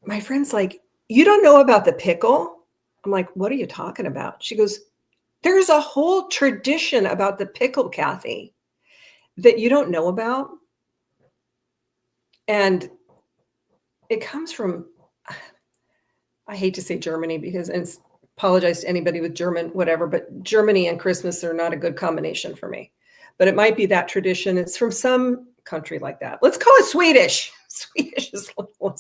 my friend's like, you don't know about the pickle? I'm like, what are you talking about? She goes, there's a whole tradition about the pickle, Kathy, that you don't know about. And it comes from, I hate to say Germany and apologize to anybody with German, whatever, but Germany and Christmas are not a good combination for me. But it might be that tradition. It's from some country like that. Let's call it Swedish. Swedish is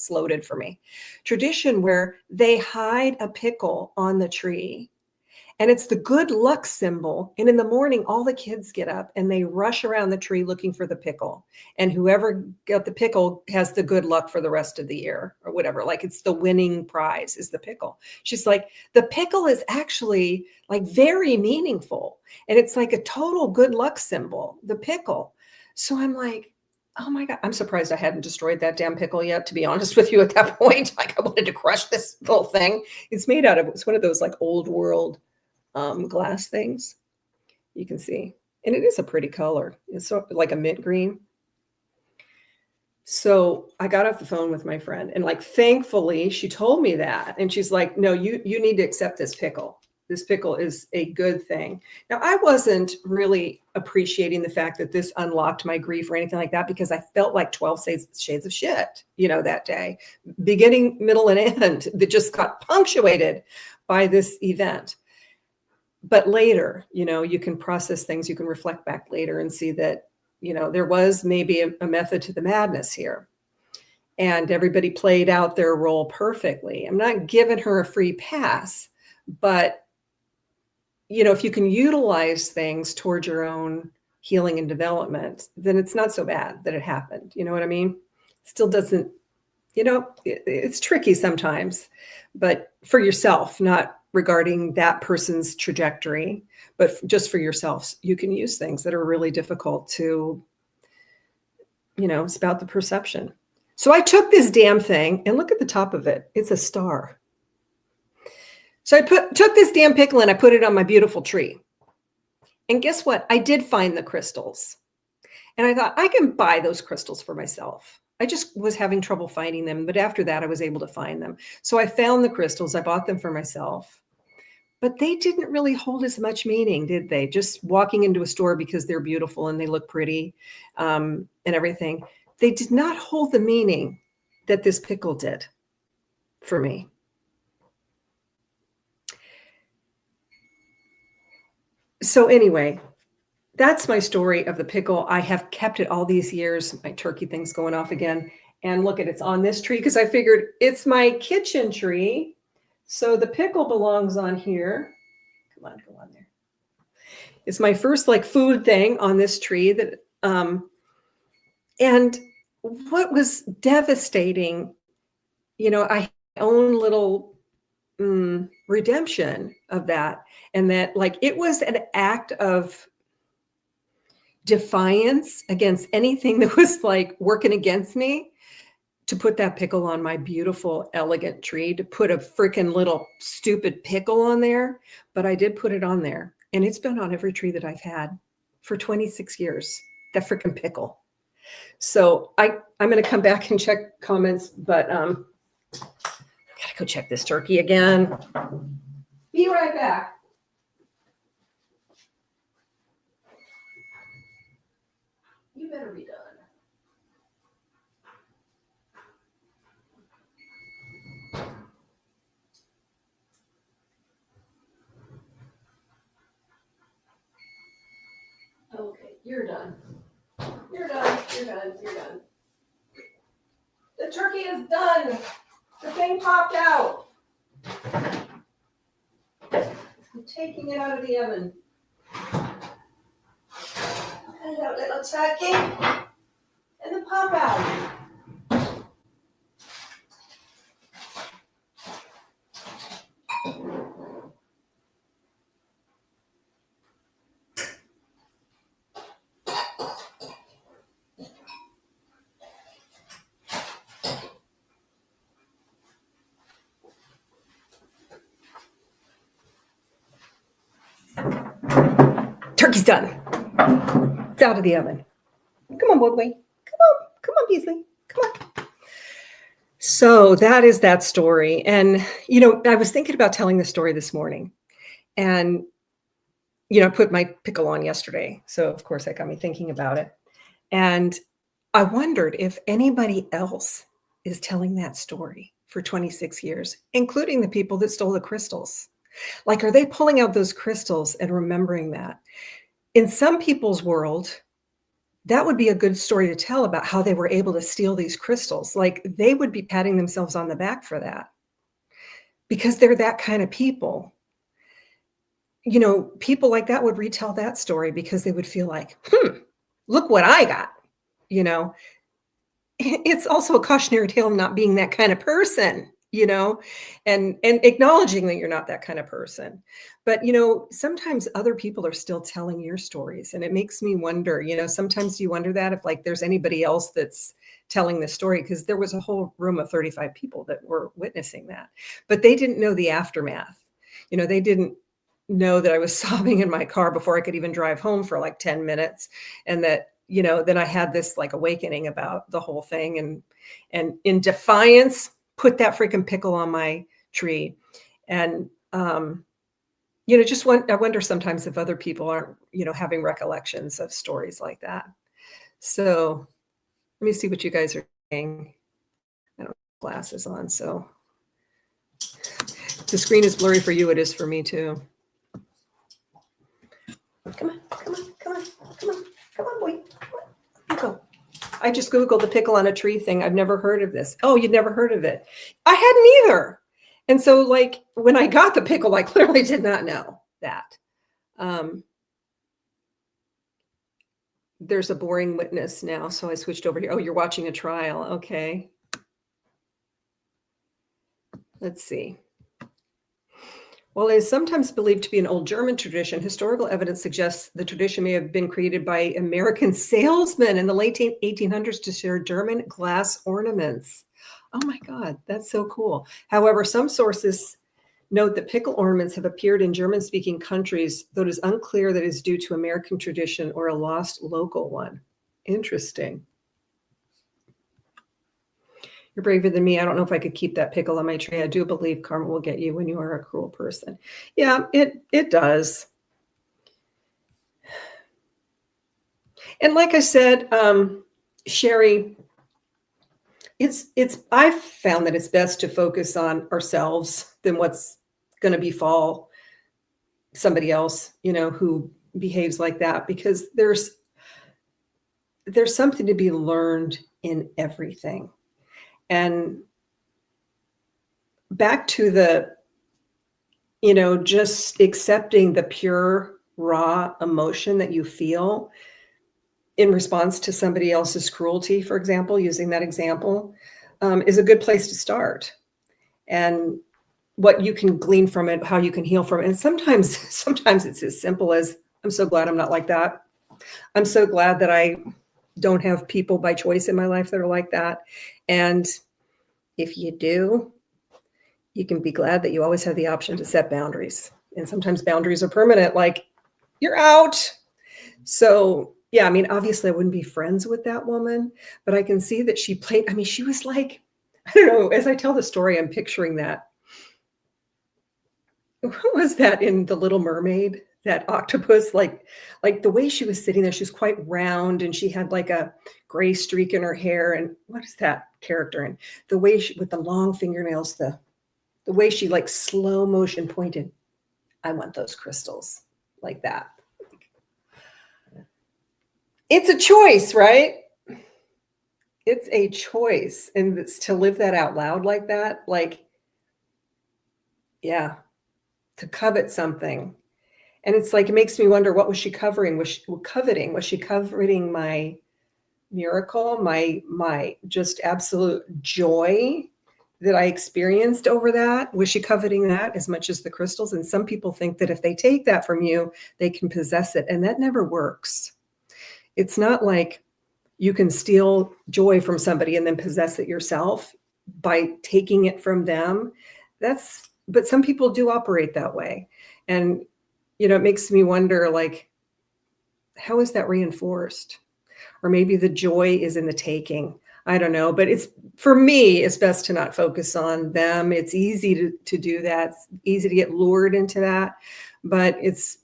loaded for me. Tradition where they hide a pickle on the tree, and it's the good luck symbol. And in the morning, all the kids get up and they rush around the tree looking for the pickle. And whoever got the pickle has the good luck for the rest of the year or whatever. Like, it's the winning prize is the pickle. She's like, the pickle is actually like very meaningful. And it's like a total good luck symbol, the pickle. So I'm like, oh my God, I'm surprised I hadn't destroyed that damn pickle yet, to be honest with you at that point. Like, I wanted to crush this little thing. It's one of those like old world glass things. You can see. And it is a pretty color. It's sort of like a mint green. So I got off the phone with my friend and thankfully she told me that. And she's like, no, you need to accept this pickle. This pickle is a good thing. Now, I wasn't really appreciating the fact that this unlocked my grief or anything like that, because I felt like 12 shades of shit, that day, beginning, middle, and end, that just got punctuated by this event. But later, you can process things, you can reflect back later and see that, there was maybe a method to the madness here. And everybody played out their role perfectly. I'm not giving her a free pass, but if you can utilize things towards your own healing and development, then it's not so bad that it happened. You know what I mean? Still doesn't, it's tricky sometimes, but for yourself, not regarding that person's trajectory, but just for yourself, you can use things that are really difficult to, it's about the perception. So I took this damn thing and look at the top of it. It's a star. So I took this damn pickle and I put it on my beautiful tree. And guess what? I did find the crystals. And I thought, I can buy those crystals for myself. I just was having trouble finding them. But after that, I was able to find them. So I found the crystals. I bought them for myself. But they didn't really hold as much meaning, did they? Just walking into a store because they're beautiful and they look pretty and everything. They did not hold the meaning that this pickle did for me. So anyway, that's my story of the pickle. I have kept it all these years. My turkey thing's going off again. And look, it's on this tree because I figured it's my kitchen tree. So the pickle belongs on here. Come on, go on there. It's my first like food thing on this tree that and what was devastating, I had my own little redemption of that. And that like it was an act of defiance against anything that was like working against me to put that pickle on my beautiful, elegant tree, to put a freaking little stupid pickle on there. But I did put it on there. And it's been on every tree that I've had for 26 years, that freaking pickle. So I'm going to come back and check comments, but gotta go check this turkey again. Be right back. You better be done. Okay, you're done. You're done. You're done. You're done. The turkey is done. The thing popped out. I'm taking it out of the oven. And that little turkey. And the pop out. Turkey's done. It's out of the oven. Come on, Woodway. Come on, Beasley. Come on. So that is that story. And, I was thinking about telling the story this morning. And, I put my pickle on yesterday. So, of course, that got me thinking about it. And I wondered if anybody else is telling that story for 26 years, including the people that stole the crystals. Like, are they pulling out those crystals and remembering that? In some people's world, that would be a good story to tell about how they were able to steal these crystals. Like, they would be patting themselves on the back for that because they're that kind of people. People like that would retell that story because they would feel like, look what I got. It's also a cautionary tale of not being that kind of person, and acknowledging that you're not that kind of person. But, sometimes other people are still telling your stories. And it makes me wonder, sometimes you wonder that if like there's anybody else that's telling this story, because there was a whole room of 35 people that were witnessing that. But they didn't know the aftermath. They didn't know that I was sobbing in my car before I could even drive home for like 10 minutes. And that, then I had this like awakening about the whole thing. And in defiance, put that freaking pickle on my tree. And, I wonder sometimes if other people aren't, having recollections of stories like that. So let me see what you guys are saying. I don't have glasses on, so the screen is blurry for you. It is for me too. Come on, boy. Come on. Go. I just Googled the pickle on a tree thing. I've never heard of this. Oh, you'd never heard of it. I hadn't either. And so like when I got the pickle, I clearly did not know that. There's a boring witness now. So I switched over here. Oh, you're watching a trial. Okay. Let's see. While it is sometimes believed to be an old German tradition, historical evidence suggests the tradition may have been created by American salesmen in the late 1800s to share German glass ornaments. Oh my God, that's so cool. However, some sources note that pickle ornaments have appeared in German-speaking countries, though it is unclear that it is due to American tradition or a lost local one. Interesting. You're braver than me. I don't know if I could keep that pickle on my tree. I do believe karma will get you when you are a cruel person. Yeah, it does. And like I said, Sherry, I've found that it's best to focus on ourselves than what's going to befall somebody else, who behaves like that, because there's something to be learned in everything. And back to the, just accepting the pure, raw emotion that you feel in response to somebody else's cruelty, for example, using that example, is a good place to start. And what you can glean from it, how you can heal from it. And sometimes it's as simple as, I'm so glad I'm not like that. I'm so glad that I don't have people by choice in my life that are like that. And if you do, you can be glad that you always have the option to set boundaries. And sometimes boundaries are permanent, like you're out. So yeah, obviously I wouldn't be friends with that woman, but I can see that she played, she was like, I don't know, as I tell the story, I'm picturing that. What was that in The Little Mermaid? That octopus, like the way she was sitting there, she was quite round and she had like a gray streak in her hair. And what is that character? And the way with the long fingernails, the way she like slow motion pointed, I want those crystals like that. It's a choice, right? It's a choice. And it's to live that out loud like that, like, yeah, to covet something. And it's like, it makes me wonder, what was she covering? Was she coveting? Was she coveting my miracle, my just absolute joy that I experienced over that? Was she coveting that as much as the crystals? And some people think that if they take that from you, they can possess it. And that never works. It's not like you can steal joy from somebody and then possess it yourself by taking it from them. But some people do operate that way. And, it makes me wonder, like, how is that reinforced? Or maybe the joy is in the taking. I don't know, but for me, it's best to not focus on them. It's easy to do that. It's easy to get lured into that, but it's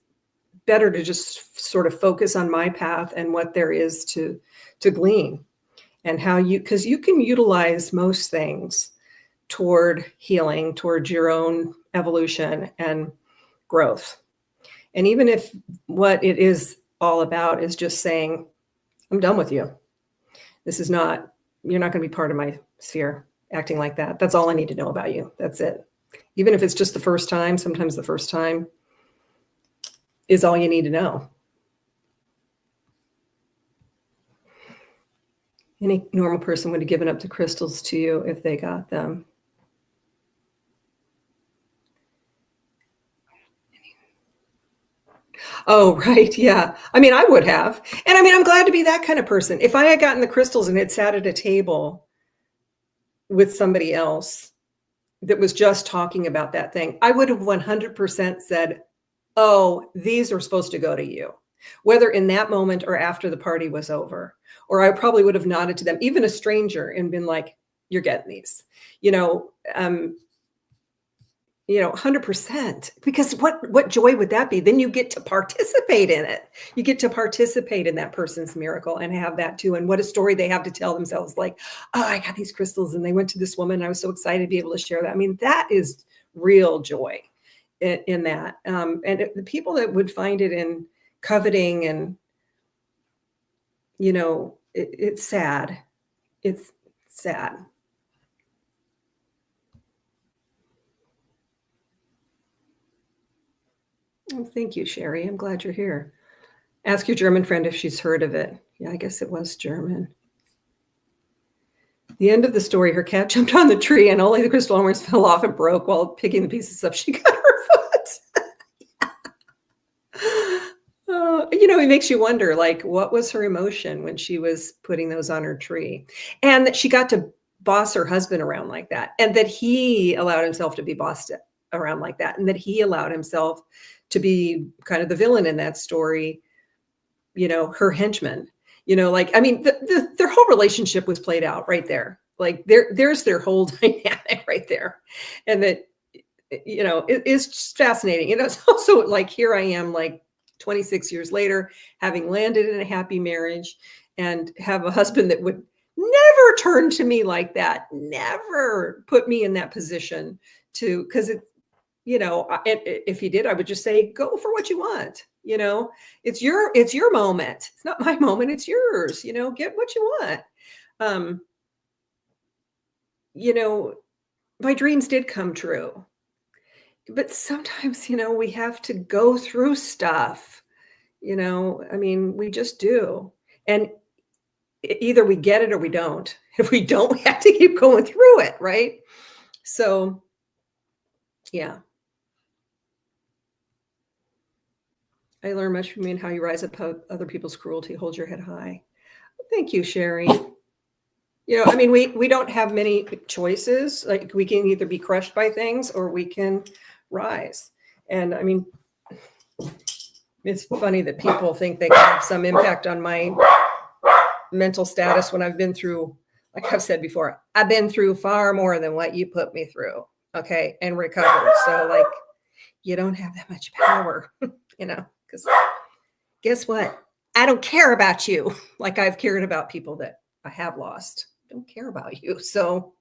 better to just sort of focus on my path and what there is to glean, and because you can utilize most things toward healing, towards your own evolution and growth. And even if what it is all about is just saying, I'm done with you. You're not going to be part of my sphere acting like that. That's all I need to know about you. That's it. Even if it's just the first time, sometimes the first time is all you need to know. Any normal person would have given up the crystals to you if they got them. Oh, right. Yeah. I would have. And I'm glad to be that kind of person. If I had gotten the crystals and had sat at a table with somebody else that was just talking about that thing, I would have 100% said, oh, these are supposed to go to you, whether in that moment or after the party was over. Or I probably would have nodded to them, even a stranger, and been like, you're getting these, 100%, because what joy would that be? Then you get to participate in it. You get to participate in that person's miracle and have that too. And what a story they have to tell themselves, like, oh, I got these crystals and they went to this woman. And I was so excited to be able to share that. That is real joy in that. And the people that would find it in coveting and, it's sad. It's sad. Oh, thank you, Sherry. I'm glad you're here. Ask your German friend if she's heard of it. Yeah, I guess it was German. The end of the story, her cat jumped on the tree and only the crystal ornaments fell off and broke while picking the pieces up. She got her foot. It makes you wonder, like, what was her emotion when she was putting those on her tree? And that she got to boss her husband around like that. And that he allowed himself to be bossed around like that. And that he allowed himself to be kind of the villain in that story, her henchman, their whole relationship was played out right there. Like there's their whole dynamic right there. And that, it's just fascinating. It's also like, here I am, like 26 years later, having landed in a happy marriage and have a husband that would never turn to me like that, never put me in that position because if he did, I would just say, go for what you want. It's your moment. It's not my moment. It's yours. Get what you want. Um, my dreams did come true. But sometimes, we have to go through stuff, we just do. And either we get it or we don't. If we don't, we have to keep going through it, right? So, yeah. I learn much from you and how you rise above other people's cruelty, hold your head high. Thank you, Sherry. We don't have many choices. Like, we can either be crushed by things or we can rise. And it's funny that people think they can have some impact on my mental status when I've been through, like I've said before, I've been through far more than what you put me through. Okay. And recovered. So, like, you don't have that much power, because guess what? I don't care about you like I've cared about people that I have lost. I don't care about you. So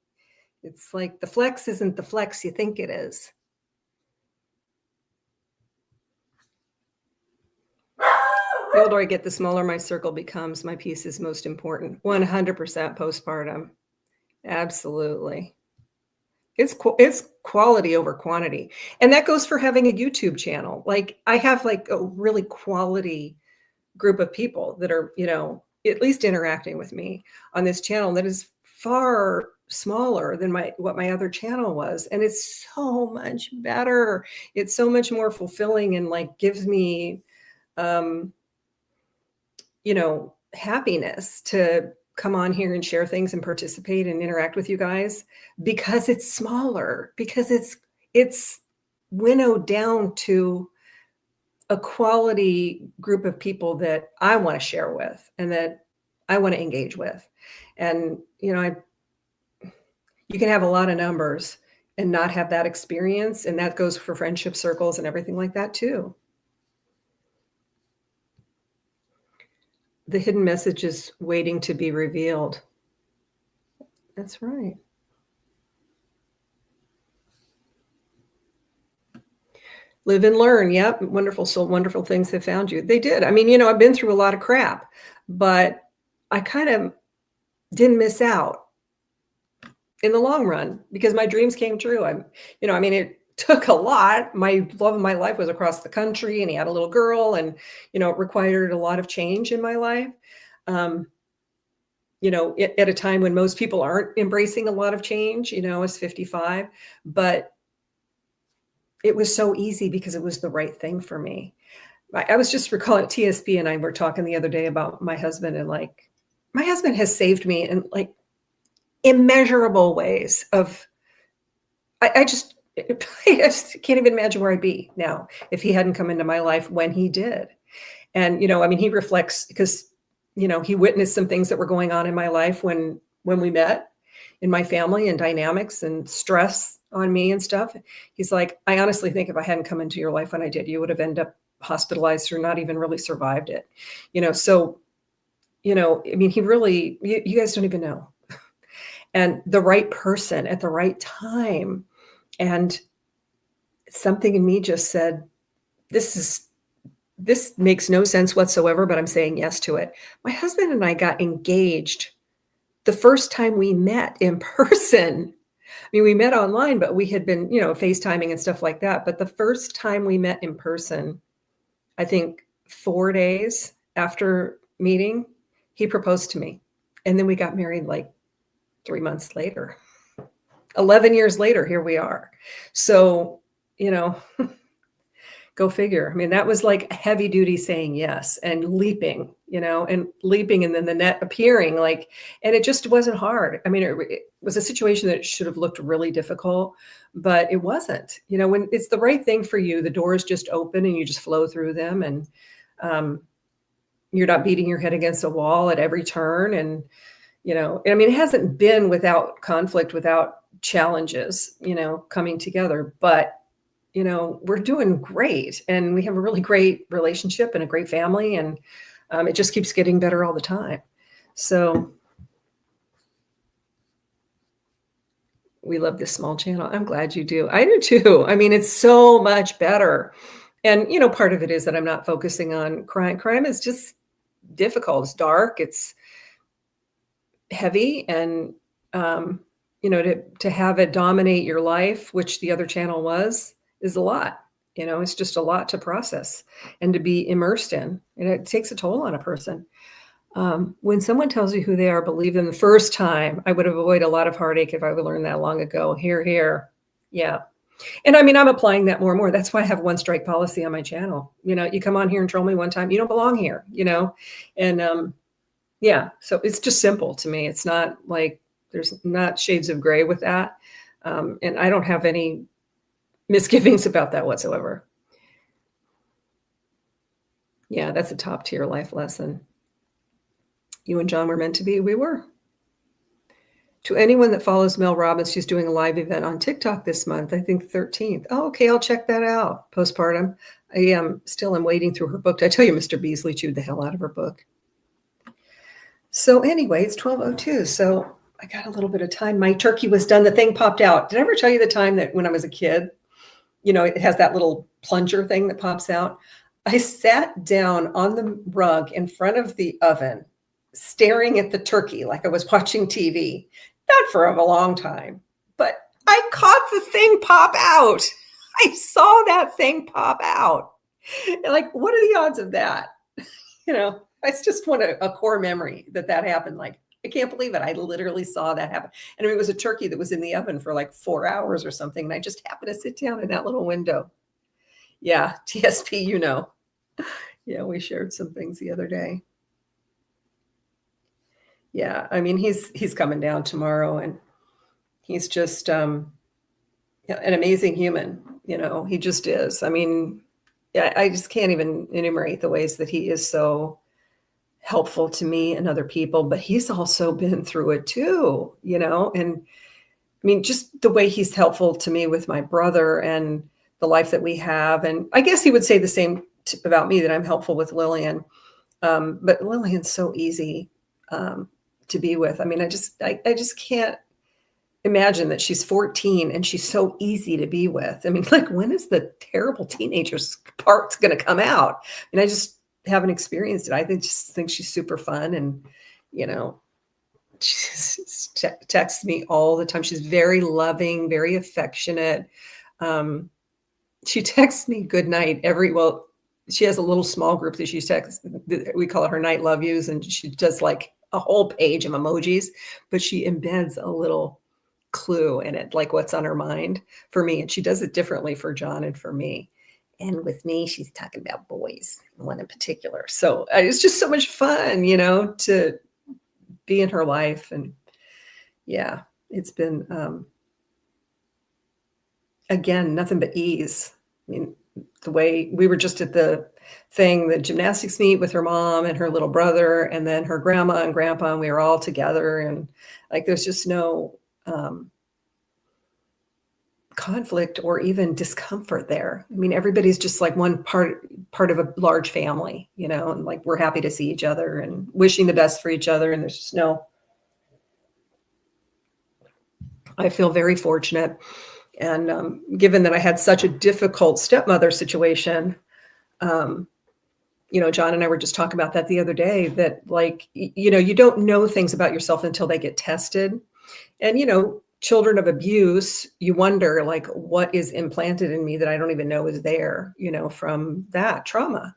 it's like the flex isn't the flex you think it is. The older I get, the smaller my circle becomes. My peace is most important. 100% postpartum. Absolutely. It's quality over quantity. And that goes for having a YouTube channel. Like, I have like a really quality group of people that are, at least interacting with me on this channel that is far smaller than what my other channel was. And it's so much better. It's so much more fulfilling and like gives me, happiness to come on here and share things and participate and interact with you guys, because it's smaller, because it's winnowed down to a quality group of people that I want to share with and that I want to engage with. And, you can have a lot of numbers and not have that experience. And that goes for friendship circles and everything like that too. The hidden message is waiting to be revealed. That's right. Live and learn. Yep. Wonderful soul. Wonderful things have found you. They did. I've been through a lot of crap, but I kind of didn't miss out in the long run because my dreams came true. It took a lot. My love of my life was across the country and he had a little girl and, it required a lot of change in my life. At a time when most people aren't embracing a lot of change, I was 55, but it was so easy because it was the right thing for me. I was just recalling TSP and I were talking the other day about my husband, and like, my husband has saved me in like immeasurable ways I just can't even imagine where I'd be now if he hadn't come into my life when he did. And, he reflects because, he witnessed some things that were going on in my life when we met, in my family, and dynamics and stress on me and stuff. He's like, I honestly think if I hadn't come into your life when I did, you would have ended up hospitalized or not even really survived it. So, he really, you guys don't even know. And the right person at the right time. And something in me just said, this makes no sense whatsoever, but I'm saying yes to it. My husband and I got engaged the first time we met in person. We met online, but we had been, FaceTiming and stuff like that. But the first time we met in person, I think 4 days after meeting, he proposed to me. And then we got married like 3 months later. 11 years later, here we are. So, go figure. That was like heavy duty saying yes and leaping, and then the net appearing and it just wasn't hard. It was a situation that should have looked really difficult, but it wasn't. When it's the right thing for you, the doors just open and you just flow through them, and you're not beating your head against a wall at every turn. And, I mean, it hasn't been without conflict, without challenges, coming together, but we're doing great and we have a really great relationship and a great family, and it just keeps getting better all the time. So we love this small channel. I'm glad you do. I do too. I mean, it's so much better. And, part of it is that I'm not focusing on crime. Crime is just difficult. It's dark. It's heavy. And, to have it dominate your life, which the other channel was, is a lot. It's just a lot to process and to be immersed in. And it takes a toll on a person. When someone tells you who they are, believe them the first time. I would avoid a lot of heartache if I would learn that long ago. Here. Yeah. And I mean, I'm applying that more and more. That's why I have one strike policy on my channel. You come on here and troll me one time, you don't belong here, and yeah, so it's just simple to me. It's not like there's not shades of gray with that. And I don't have any misgivings about that whatsoever. Yeah, that's a top tier life lesson. You and John were meant to be. We were. To anyone that follows Mel Robbins, she's doing a live event on TikTok this month, I think 13th. Oh, okay, I'll check that out. Postpartum. I am waiting through her book. I tell you, Mr. Beasley chewed the hell out of her book. So anyway, it's 12:02. So I got a little bit of time. My turkey was done. The thing popped out. Did I ever tell you the time that when I was a kid, it has that little plunger thing that pops out? I sat down on the rug in front of the oven, staring at the turkey like I was watching TV. Not for a long time, but I caught the thing pop out. I saw that thing pop out. Like, what are the odds of that? It's just a core memory that happened. Like, I can't believe it. I literally saw that happen. And it was a turkey that was in the oven for like 4 hours or something. And I just happened to sit down in that little window. Yeah, TSP, Yeah, we shared some things the other day. Yeah, I mean, he's coming down tomorrow, and he's just an amazing human. He just is. I mean, yeah, I just can't even enumerate the ways that he is so helpful to me and other people, but he's also been through it too, and I mean, just the way he's helpful to me with my brother and the life that we have. And I guess he would say the same about me, that I'm helpful with Lillian. But Lillian's so easy to be with. I mean, I just can't imagine that she's 14 and she's so easy to be with. I mean, like, when is the terrible teenagers part going to come out? And I just haven't experienced it. I just think she's super fun, and she texts me all the time. She's very loving, very affectionate. She texts me good night she has a little small group that she texts. We call it her night love yous, and she does like a whole page of emojis, but she embeds a little clue in it, like what's on her mind for me. And she does it differently for John and for me. And with me, she's talking about boys, one in particular. So it's just so much fun, to be in her life. And yeah, it's been, again, nothing but ease. I mean, the way we were just at the gymnastics meet with her mom and her little brother, and then her grandma and grandpa, and we were all together. And like, there's just no conflict or even discomfort there. I mean, everybody's just like one part of a large family, and like, we're happy to see each other and wishing the best for each other. And there's just I feel very fortunate. And given that I had such a difficult stepmother situation, John and I were just talking about that the other day, that like, you don't know things about yourself until they get tested. And, children of abuse, you wonder, like, what is implanted in me that I don't even know is there, from that trauma.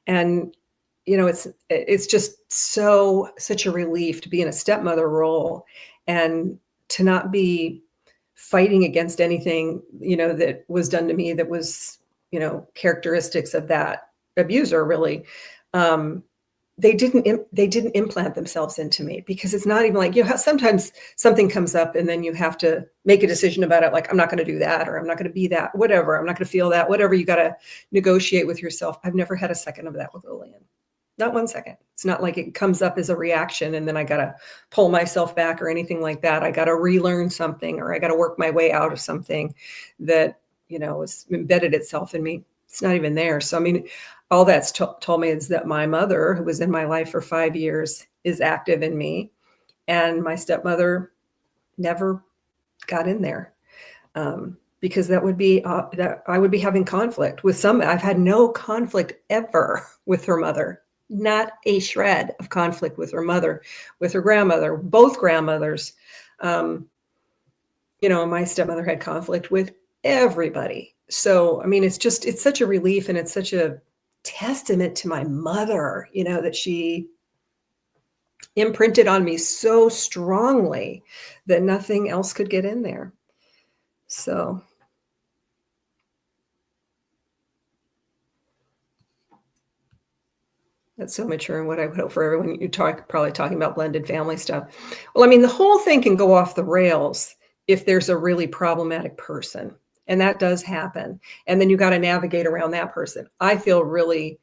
And, it's just such a relief to be in a stepmother role and to not be fighting against anything, that was done to me that was, characteristics of that abuser, really. They didn't implant themselves into me, because it's not even like, sometimes something comes up and then you have to make a decision about it. Like, I'm not going to do that, or I'm not going to be that, whatever. I'm not going to feel that, whatever. You got to negotiate with yourself. I've never had a second of that with Lillian. Not 1 second. It's not like it comes up as a reaction and then I gotta pull myself back or anything like that. I gotta relearn something or I gotta work my way out of something that, has embedded itself in me. It's not even there. So, I mean, all that's told me is that my mother, who was in my life for 5 years, is active in me, and my stepmother never got in there. Because that would be that I would be having conflict with some. I've had no conflict ever with her mother, not a shred of conflict with her mother, with her grandmother, both grandmothers. My stepmother had conflict with everybody. So, I mean, it's such a relief and it's such a testament to my mother, that she imprinted on me so strongly that nothing else could get in there. So that's so mature and what I would hope for everyone. Probably talking about blended family stuff. Well, I mean, the whole thing can go off the rails if there's a really problematic person, and that does happen. And then you got to navigate around that person. I feel really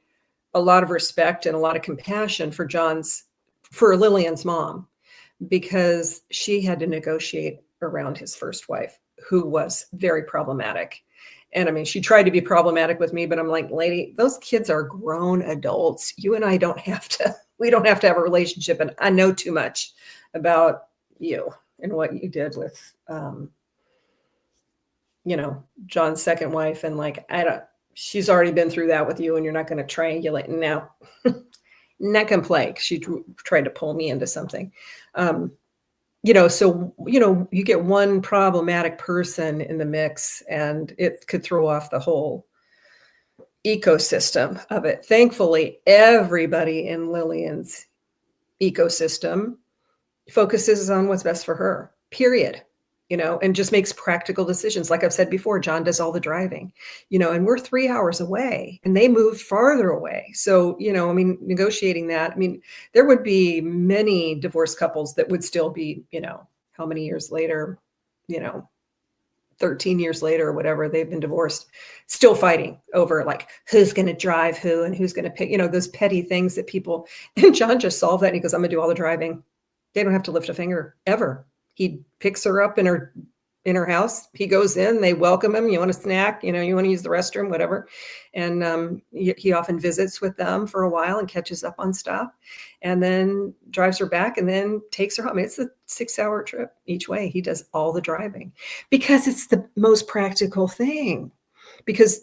a lot of respect and a lot of compassion for Lillian's mom, because she had to negotiate around his first wife, who was very problematic. And I mean, she tried to be problematic with me, but I'm like, lady, those kids are grown adults. You and I we don't have to have a relationship. And I know too much about you and what you did with, John's second wife. And like, she's already been through that with you and you're not going to triangulate. No, not going to play. She tried to pull me into something. So, you get one problematic person in the mix and it could throw off the whole ecosystem of it. Thankfully, everybody in Lillian's ecosystem focuses on what's best for her, period. And just makes practical decisions. Like I've said before, John does all the driving, and we're 3 hours away and they moved farther away. So, I mean, negotiating that, I mean, there would be many divorced couples that would still be, how many years later, 13 years later or whatever, they've been divorced, still fighting over like who's going to drive who and who's going to pick, those petty things that people, and John just solved that. And he goes, I'm going to do all the driving. They don't have to lift a finger ever. He picks her up in her house. He goes in, they welcome him. You want a snack, you want to use the restroom, whatever. And he often visits with them for a while and catches up on stuff and then drives her back and then takes her home. I mean, it's a 6-hour trip each way. He does all the driving because it's the most practical thing, because,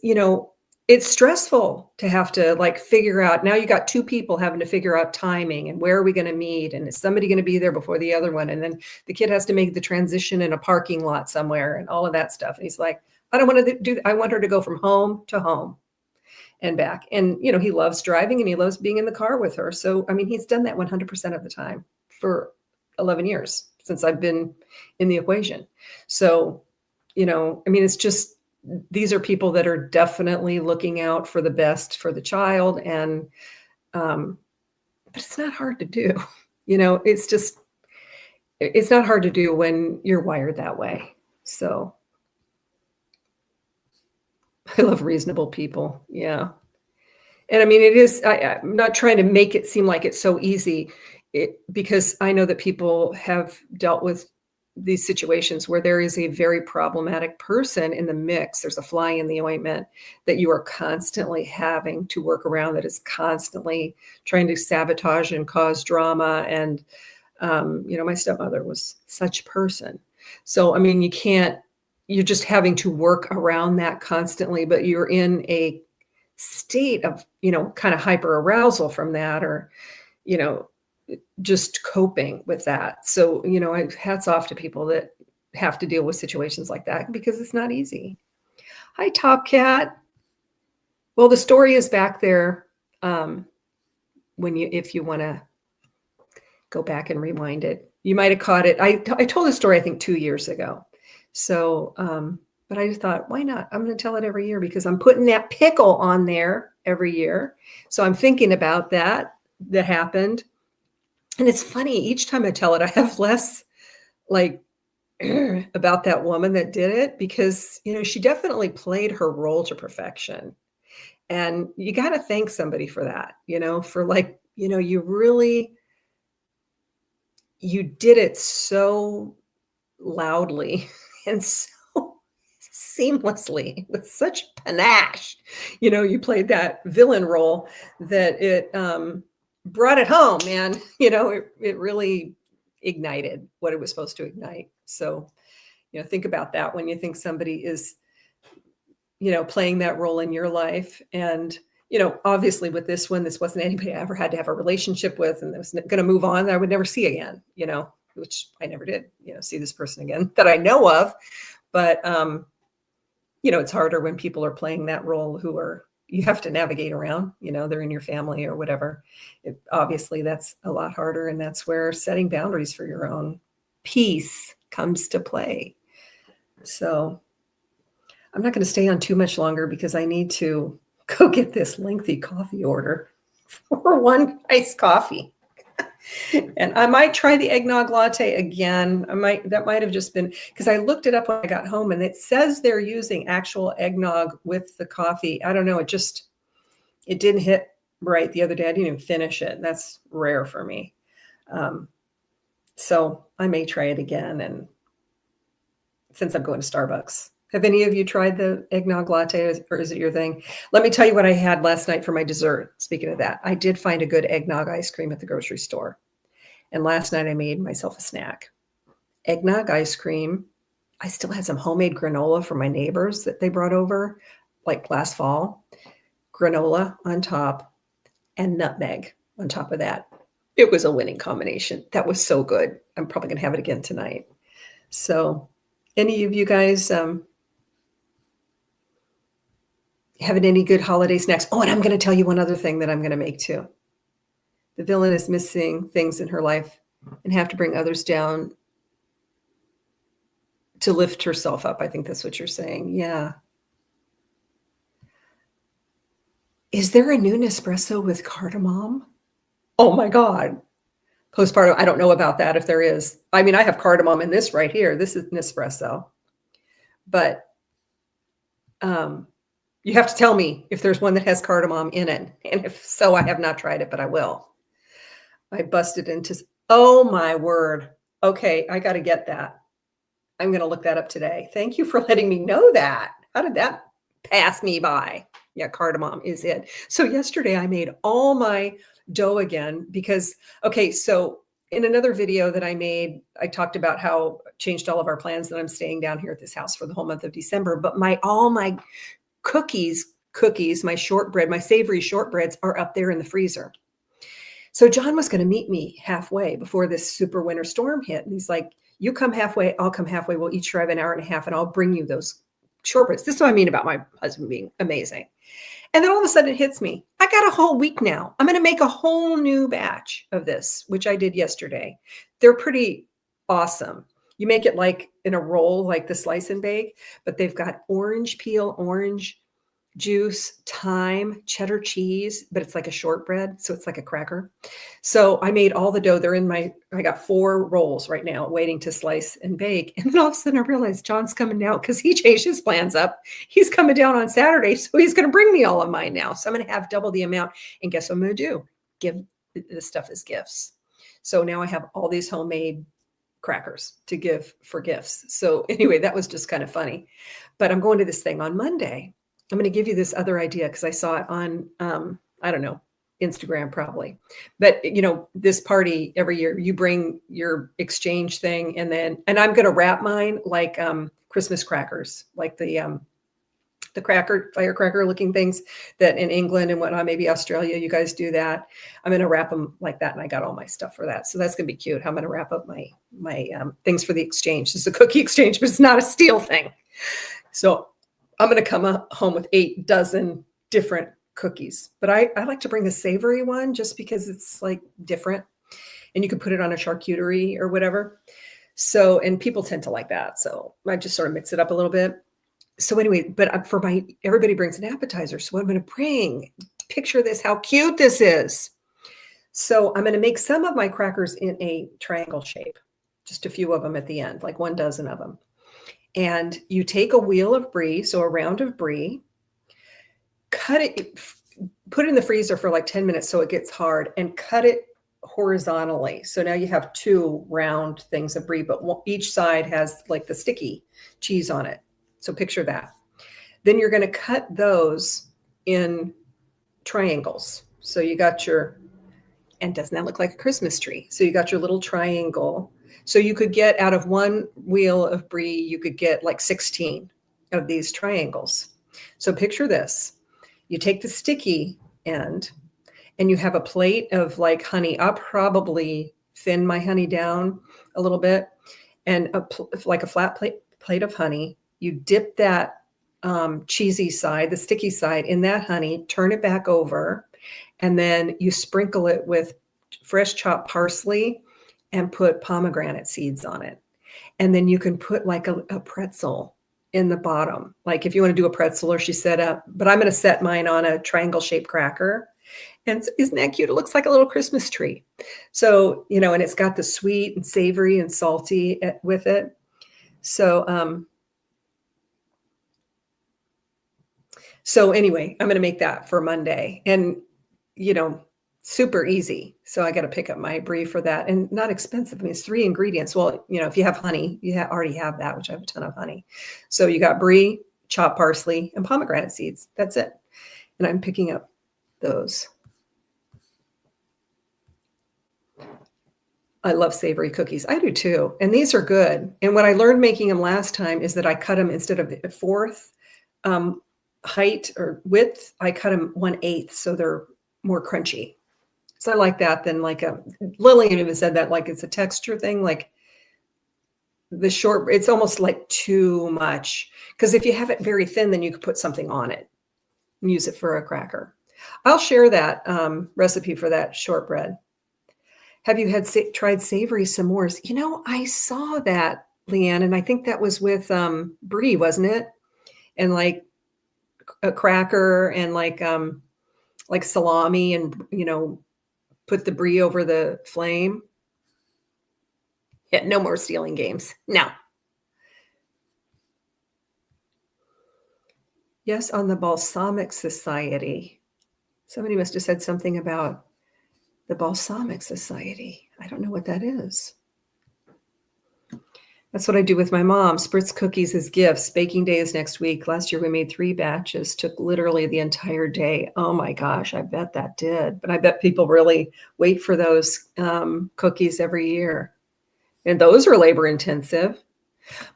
it's stressful to have to like figure out. Now you got two people having to figure out timing and where are we going to meet? And is somebody going to be there before the other one? And then the kid has to make the transition in a parking lot somewhere and all of that stuff. And he's like, I don't want to do, I want her to go from home to home and back. And, he loves driving and he loves being in the car with her. So, I mean, he's done that 100% of the time for 11 years since I've been in the equation. So, I mean, it's just, these are people that are definitely looking out for the best for the child. And, but it's not hard to do, it's not hard to do when you're wired that way. So I love reasonable people. Yeah. And I mean, I'm not trying to make it seem like it's so easy because I know that people have dealt with these situations where there is a very problematic person in the mix. There's a fly in the ointment that you are constantly having to work around, that is constantly trying to sabotage and cause drama. And, my stepmother was such a person. So, I mean, you're just having to work around that constantly, but you're in a state of, kind of hyper arousal from that, or, just coping with that. So, hats off to people that have to deal with situations like that because it's not easy. Hi, Top Cat. Well, the story is back there. If you want to go back and rewind it, you might have caught it. I told the story, I think 2 years ago. So, but I just thought, why not? I'm going to tell it every year because I'm putting that pickle on there every year. So I'm thinking about that happened. And it's funny, each time I tell it, I have less like about that woman that did it because, she definitely played her role to perfection. And you got to thank somebody for that, for like you did it so loudly and so seamlessly with such panache. You played that villain role that it brought it home, man. It really ignited what it was supposed to ignite. So, think about that when you think somebody is, playing that role in your life. And, obviously with this one, this wasn't anybody I ever had to have a relationship with and that was going to move on that I would never see again, which I never did, see this person again that I know of. But, it's harder when people are playing that role you have to navigate around, they're in your family or whatever. Obviously that's a lot harder. And that's where setting boundaries for your own peace comes to play. So I'm not going to stay on too much longer because I need to go get this lengthy coffee order for one iced coffee. And I might try the eggnog latte again. That might have just been because I looked it up when I got home and it says they're using actual eggnog with the coffee. I don't know. It didn't hit right the other day. I didn't even finish it. That's rare for me. So I may try it again. And since I'm going to Starbucks, have any of you tried the eggnog latte or is it your thing? Let me tell you what I had last night for my dessert. Speaking of that, I did find a good eggnog ice cream at the grocery store. And last night I made myself a snack. Eggnog ice cream. I still had some homemade granola from my neighbors that they brought over like last fall. Granola on top and nutmeg on top of that. It was a winning combination. That was so good. I'm probably going to have it again tonight. So any of you guys having any good holiday snacks? Oh, and I'm going to tell you one other thing that I'm going to make too. The villain is missing things in her life and have to bring others down to lift herself up. I think that's what you're saying. Yeah. Is there a new Nespresso with cardamom? Oh my God. Postpartum. I don't know about that if there is. I mean, I have cardamom in this right here. This is Nespresso. But you have to tell me if there's one that has cardamom in it. And if so, I have not tried it, but I will. I busted into, oh my word. Okay, I got to get that. I'm going to look that up today. Thank you for letting me know that. How did that pass me by? Yeah, cardamom is it. So yesterday I made all my dough again because, okay, so in another video that I made, I talked about how I changed all of our plans that I'm staying down here at this house for the whole month of December, but all my cookies, my shortbread, my savory shortbreads are up there in the freezer. So John was going to meet me halfway before this super winter storm hit. And he's like, you come halfway, I'll come halfway. We'll each drive an hour and a half and I'll bring you those shortbreads. This is what I mean about my husband being amazing. And then all of a sudden it hits me. I got a whole week now. I'm going to make a whole new batch of this, which I did yesterday. They're pretty awesome. You make it like in a roll, like the slice and bake, but they've got orange peel, orange juice, thyme, cheddar cheese, but it's like a shortbread. So it's like a cracker. So I made all the dough. I got 4 rolls right now waiting to slice and bake. And then all of a sudden I realized John's coming down because he changed his plans up. He's coming down on Saturday. So he's going to bring me all of mine now. So I'm going to have double the amount. And guess what I'm going to do? Give this stuff as gifts. So now I have all these homemade crackers to give for gifts. So anyway, that was just kind of funny. But I'm going to this thing on Monday. I'm going to give you this other idea because I saw it on, I don't know, Instagram probably. But, this party every year, you bring your exchange thing and I'm going to wrap mine like Christmas crackers, like the firecracker looking things that in England and whatnot, maybe Australia, you guys do that. I'm going to wrap them like that. And I got all my stuff for that. So that's going to be cute. I'm going to wrap up my things for the exchange. It's a cookie exchange, but it's not a steal thing. So I'm going to come home with 8 dozen different cookies, but I like to bring a savory one just because it's like different and you can put it on a charcuterie or whatever. So, and people tend to like that. So I just sort of mix it up a little bit. So anyway, but everybody brings an appetizer. So what I'm going to bring, picture this, how cute this is. So I'm going to make some of my crackers in a triangle shape, just a few of them at the end, like 1 dozen of them. And you take a wheel of brie, so a round of brie, cut it, put it in the freezer for like 10 minutes so it gets hard, and cut it horizontally. So now you have two round things of brie, but each side has like the sticky cheese on it. So picture that. Then you're going to cut those in triangles. So you got your, and doesn't that look like a Christmas tree? So you got your little triangle. So you could get out of one wheel of brie, you could get like 16 of these triangles. So picture this. You take the sticky end and you have a plate of like honey. I'll probably thin my honey down a little bit, and like a flat plate of honey. You dip that cheesy side, the sticky side, in that honey, turn it back over, and then you sprinkle it with fresh chopped parsley and put pomegranate seeds on it. And then you can put like a pretzel in the bottom. Like if you want to do a pretzel, or she set up, but I'm going to set mine on a triangle shaped cracker. And isn't that cute? It looks like a little Christmas tree. So, and it's got the sweet and savory and salty with it. So, anyway, I'm going to make that for Monday, and, super easy. So I got to pick up my brie for that, and not expensive. I mean, it's 3 ingredients. Well, if you have honey, you already have that, which I have a ton of honey. So you got brie, chopped parsley, and pomegranate seeds. That's it. And I'm picking up those. I love savory cookies. I do too. And these are good. And what I learned making them last time is that I cut them, instead of a fourth height or width, I cut them 1/8. So they're more crunchy. So I like that than like Lillian even said that, like it's a texture thing, like the short, it's almost like too much. Because if you have it very thin, then you could put something on it and use it for a cracker. I'll share that recipe for that shortbread. Have you tried savory s'mores? I saw that, Leanne, and I think that was with brie, wasn't it? And like a cracker and like salami, and put the brie over the flame. Yeah, no more stealing games. No. Yes, on the Balsamic Society. Somebody must have said something about the Balsamic Society. I don't know what that is. That's what I do with my mom. Spritz cookies as gifts. Baking day is next week. Last year we made 3 batches. Took literally the entire day. Oh my gosh, I bet that did. But I bet people really wait for those cookies every year. And those are labor intensive.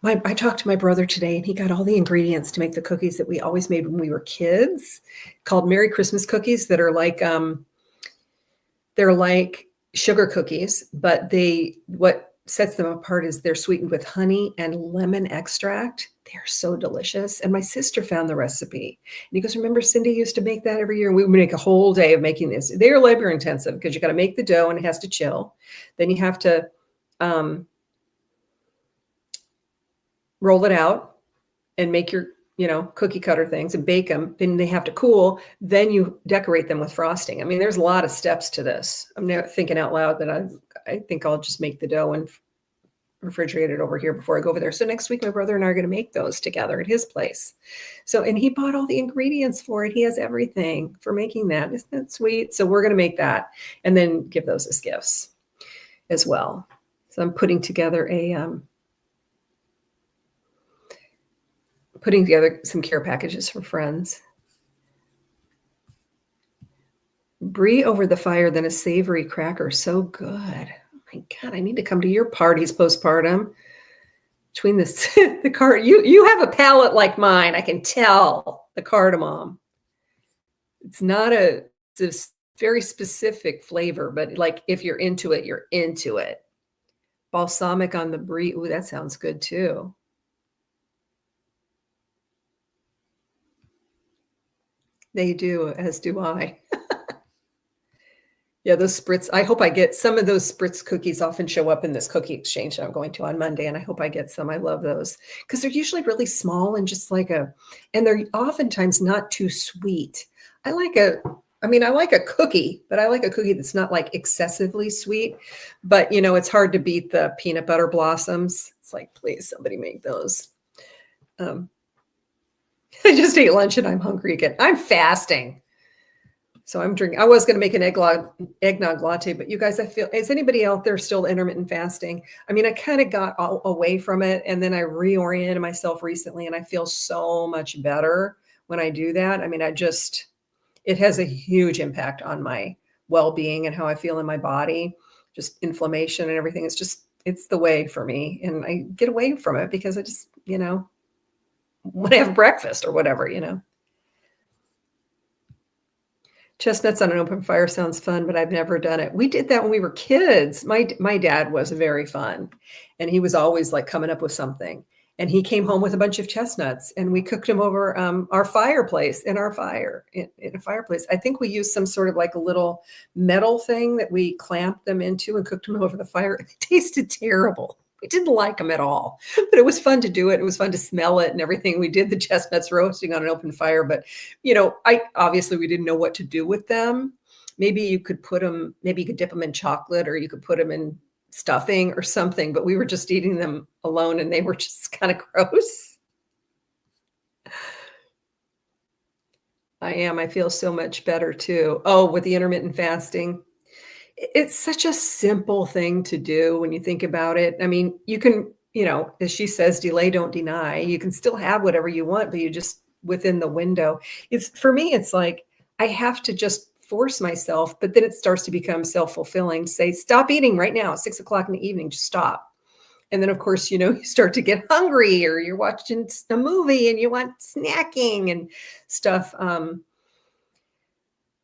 I talked to my brother today, and he got all the ingredients to make the cookies that we always made when we were kids, called Merry Christmas cookies, that are like they're like sugar cookies, but what sets them apart is they're sweetened with honey and lemon extract. They're so delicious. And my sister found the recipe. And he goes, remember Cindy used to make that every year? And we would make a whole day of making this. They're labor intensive because you got to make the dough and it has to chill. Then you have to roll it out and make your, cookie cutter things and bake them. Then they have to cool. Then you decorate them with frosting. I mean, there's a lot of steps to this. I'm now thinking out loud that I think I'll just make the dough and refrigerate it over here before I go over there. So next week, my brother and I are going to make those together at his place. So, and he bought all the ingredients for it. He has everything for making that. Isn't that sweet? So we're going to make that and then give those as gifts as well. So I'm putting together some care packages for friends. Brie over the fire, then a savory cracker. So good. Oh my God, I need to come to your parties postpartum. Between this, the card, you have a palate like mine. I can tell the cardamom. It's not it's very specific flavor, but like if you're into it, you're into it. Balsamic on the brie. Ooh, that sounds good too. They do, as do I. Yeah, those Spritz, I hope I get some of those Spritz cookies. Often show up in this cookie exchange that I'm going to on Monday, and I hope I get some. I love those because they're usually really small and just like and they're oftentimes not too sweet. I like a cookie, but I like a cookie that's not like excessively sweet. But, it's hard to beat the peanut butter blossoms. It's like, please, somebody make those. I just ate lunch and I'm hungry again. I'm fasting. So I'm drinking. I was going to make an eggnog latte, but you guys, I feel, is anybody out there still intermittent fasting? I mean, I kind of got away from it and then I reoriented myself recently and I feel so much better when I do that. I mean, it has a huge impact on my well-being and how I feel in my body, just inflammation and everything. It's the way for me. And I get away from it because I just, when I have breakfast or whatever. Chestnuts on an open fire sounds fun, but I've never done it. We did that when we were kids. My dad was very fun, and he was always like coming up with something. And he came home with a bunch of chestnuts, and we cooked them over our fireplace in a fireplace. I think we used some sort of like a little metal thing that we clamped them into and cooked them over the fire. It tasted terrible. We didn't like them at all, but it was fun to do it. It was fun to smell it and everything. We did the chestnuts roasting on an open fire, but we didn't know what to do with them. Maybe you could dip them in chocolate or you could put them in stuffing or something, but we were just eating them alone and they were just kind of gross. I feel so much better too. Oh, with the intermittent fasting. It's such a simple thing to do when you think about it. I mean, you can, as she says, delay, don't deny. You can still have whatever you want, but you just within the window. For me, it's like I have to just force myself, but then it starts to become self-fulfilling. Say, stop eating right now at 6 o'clock in the evening, just stop. And then of course, you start to get hungry or you're watching a movie and you want snacking and stuff.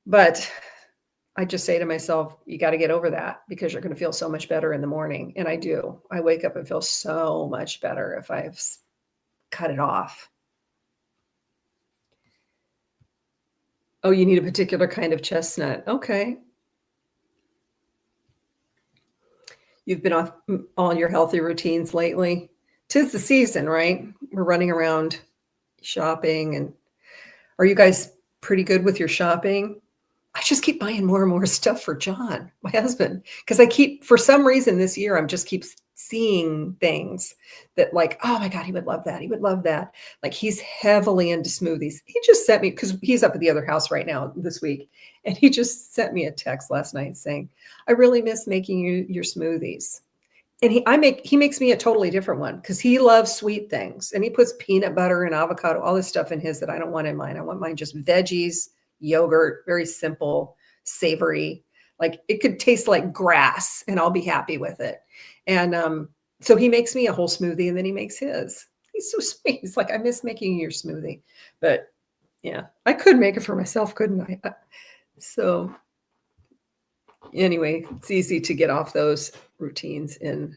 But I just say to myself, you got to get over that because you're going to feel so much better in the morning. And I do. I wake up and feel so much better if I've cut it off. Oh, you need a particular kind of chestnut. Okay. You've been off all your healthy routines lately. 'Tis the season, right? We're running around shopping. And are you guys pretty good with your shopping? I just keep buying more and more stuff for John, my husband, because for some reason this year, I'm just keep seeing things that like, oh my God, he would love that. He would love that. Like he's heavily into smoothies. He just sent me, because he's up at the other house right now this week. And he just sent me a text last night saying, I really miss making you your smoothies. And he makes me a totally different one because he loves sweet things. And he puts peanut butter and avocado, all this stuff in his that I don't want in mine. I want mine just veggies, yogurt, very simple, savory. Like it could taste like grass and I'll be happy with it. And so he makes me a whole smoothie and then he makes his. He's so sweet. He's like, I miss making your smoothie. But yeah, I could make it for myself, couldn't I? So anyway, it's easy to get off those routines. And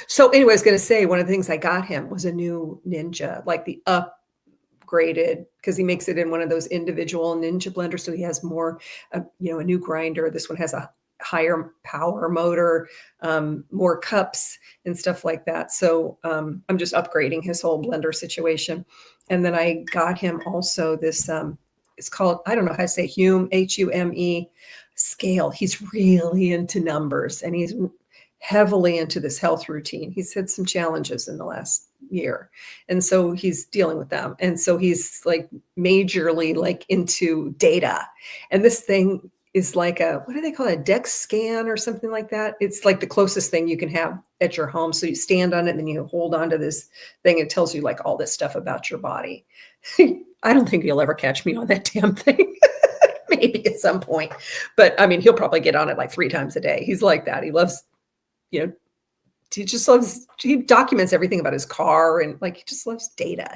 so anyway, I was going to say, one of the things I got him was a new Ninja, like the upgraded, because he makes it in one of those individual Ninja blenders. So he has more, a new grinder. This one has a higher power motor, more cups and stuff like that. So I'm just upgrading his whole blender situation. And then I got him also this, it's called, I don't know how to say Hume, Hume scale. He's really into numbers and he's heavily into this health routine. He's had some challenges in the last year. And so he's dealing with them. And so he's like majorly like into data. And this thing is like what do they call it? A DEX scan or something like that. It's like the closest thing you can have at your home. So you stand on it and then you hold onto this thing. It tells you like all this stuff about your body. I don't think you'll ever catch me on that damn thing. Maybe at some point, but I mean, he'll probably get on it like 3 times a day. He's like that. He loves, he documents everything about his car and like, he just loves data,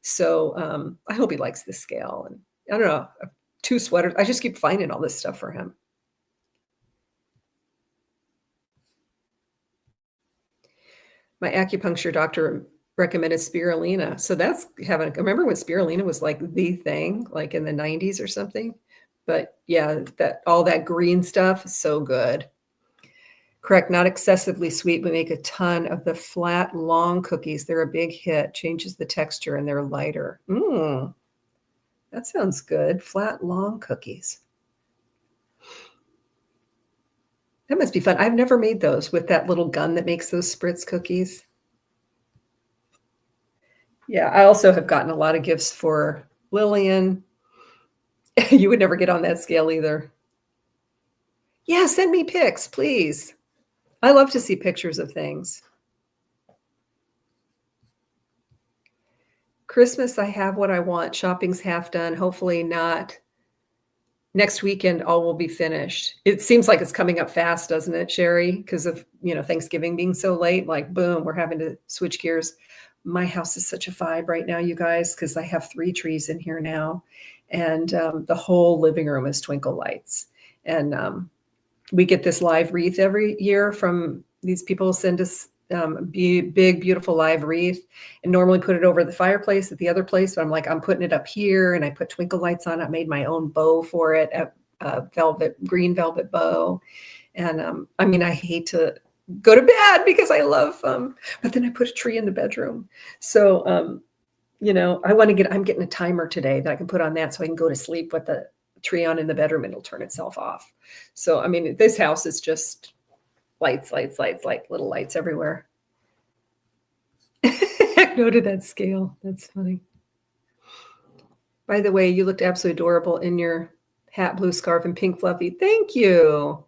So I hope he likes this scale. And I don't know, 2 sweaters. I just keep finding all this stuff for him. My acupuncture doctor recommended spirulina. So remember when spirulina was like the thing, like in the 90s or something? But yeah, all that green stuff is so good. Correct. Not excessively sweet. We make a ton of the flat, long cookies. They're a big hit. Changes the texture and they're lighter. That sounds good. Flat, long cookies. That must be fun. I've never made those with that little gun that makes those spritz cookies. Yeah, I also have gotten a lot of gifts for Lillian You would never get on that scale either. Yeah, send me pics, please. I love to see pictures of things. Christmas, I have what I want. Shopping's half done. Hopefully not. Next weekend, all will be finished. It seems like it's coming up fast, doesn't it, Sherry? Because of, Thanksgiving being so late, like boom, we're having to switch gears. My house is such a vibe right now, you guys, because I have 3 trees in here now. And the whole living room is twinkle lights. And we get this live wreath every year from these people send us big, beautiful live wreath, and normally put it over the fireplace at the other place. But I'm like, I'm putting it up here, and I put twinkle lights on it. I made my own bow for it, green velvet bow. And I mean, I hate to go to bed because I love, but then I put a tree in the bedroom. So, I'm getting a timer today that I can put on that so I can go to sleep with the tree on in the bedroom and it'll turn itself off. So, I mean, this house is just lights, like little lights everywhere. No to that scale. That's funny. By the way, you looked absolutely adorable in your hat, blue scarf, and pink fluffy. Thank you.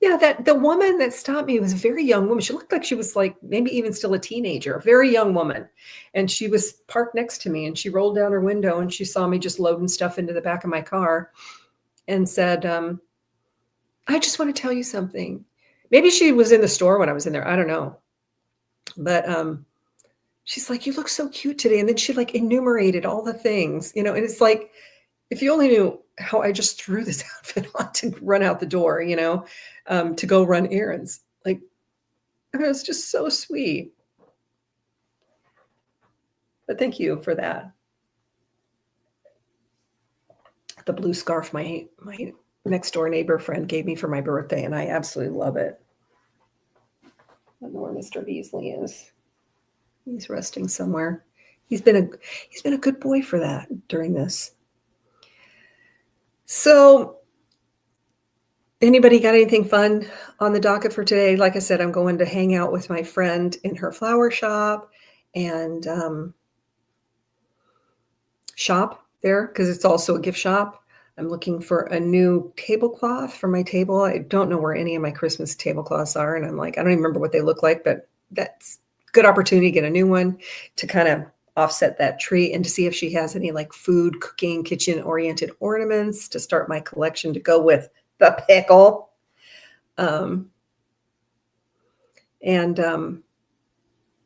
Yeah, the woman that stopped me was a very young woman. She looked like she was like maybe even still a teenager, a very young woman. And she was parked next to me, and she rolled down her window and she saw me just loading stuff into the back of my car and said, I just want to tell you something. Maybe she was in the store when I was in there. I don't know. But she's like, you look so cute today. And then she like enumerated all the things, and it's like, if you only knew how I just threw this outfit on to run out the door, to go run errands. Like, it was just so sweet. But thank you for that. The blue scarf my next door neighbor friend gave me for my birthday, and I absolutely love it. I don't know where Mr. Beasley is. He's resting somewhere. He's been a good boy for that during this. So, anybody got anything fun on the docket for today? Like I said, I'm going to hang out with my friend in her flower shop and shop there because it's also a gift shop. I'm looking for a new tablecloth for my table. I don't know where any of my Christmas tablecloths are. And I'm like, I don't even remember what they look like, but that's a good opportunity to get a new one to kind of offset that tree and to see if she has any like food, cooking, kitchen oriented ornaments to start my collection to go with the pickle. And then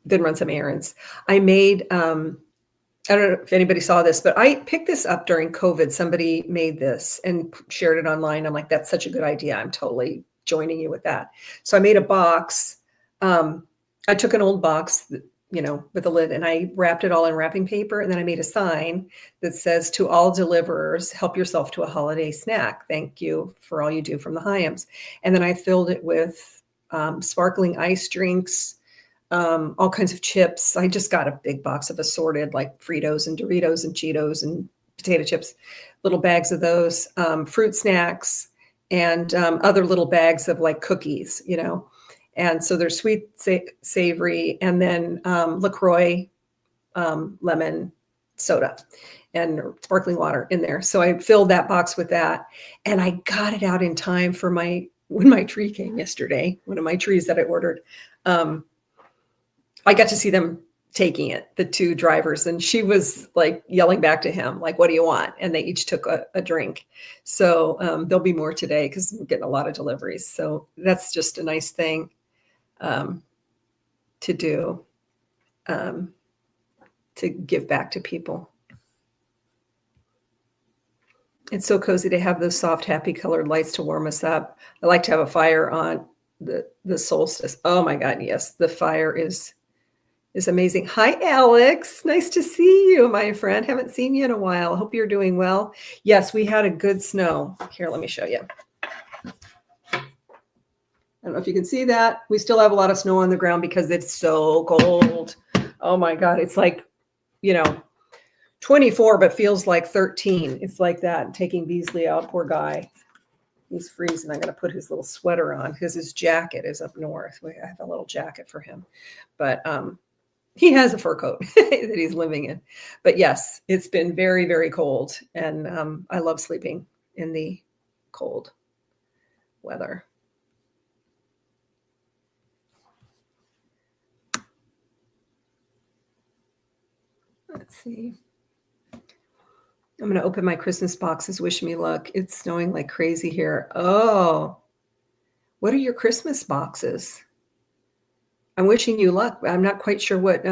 run some errands. I made, I don't know if anybody saw this, but I picked this up during COVID. Somebody made this and shared it online. I'm like, that's such a good idea. I'm totally joining you with that. So I made a box. I took an old box, with a lid, and I wrapped it all in wrapping paper. And then I made a sign that says, to all deliverers, help yourself to a holiday snack. Thank you for all you do from the Hyams. And then I filled it with sparkling ice drinks, all kinds of chips. I just got a big box of assorted like Fritos and Doritos and Cheetos and potato chips, little bags of those, fruit snacks, and other little bags of like cookies, And so they're sweet, savory, and then LaCroix lemon soda and sparkling water in there. So I filled that box with that, and I got it out in time for when my tree came yesterday, one of my trees that I ordered. I got to see them taking it, the 2 drivers, and she was like yelling back to him, like, what do you want? And they each took a drink. So there'll be more today because we're getting a lot of deliveries. So that's just a nice thing to do, to give back to people. It's so cozy to have those soft, happy colored lights to warm us up. I like to have a fire on the solstice. Oh my God, yes, the fire is amazing. Hi, Alex. Nice to see you, my friend. Haven't seen you in a while. Hope you're doing well. Yes, we had a good snow. Here, let me show you. I don't know if you can see that. We still have a lot of snow on the ground because it's so cold. Oh my God. It's like, 24, but feels like 13. It's like that. Taking Beasley out, poor guy. He's freezing. I'm going to put his little sweater on because his jacket is up north. I have a little jacket for him. But he has a fur coat that he's living in. But yes, it's been very, very cold. And I love sleeping in the cold weather. Let's see. I'm going to open my Christmas boxes. Wish me luck. It's snowing like crazy here. Oh, what are your Christmas boxes? I'm wishing you luck. I'm not quite sure what.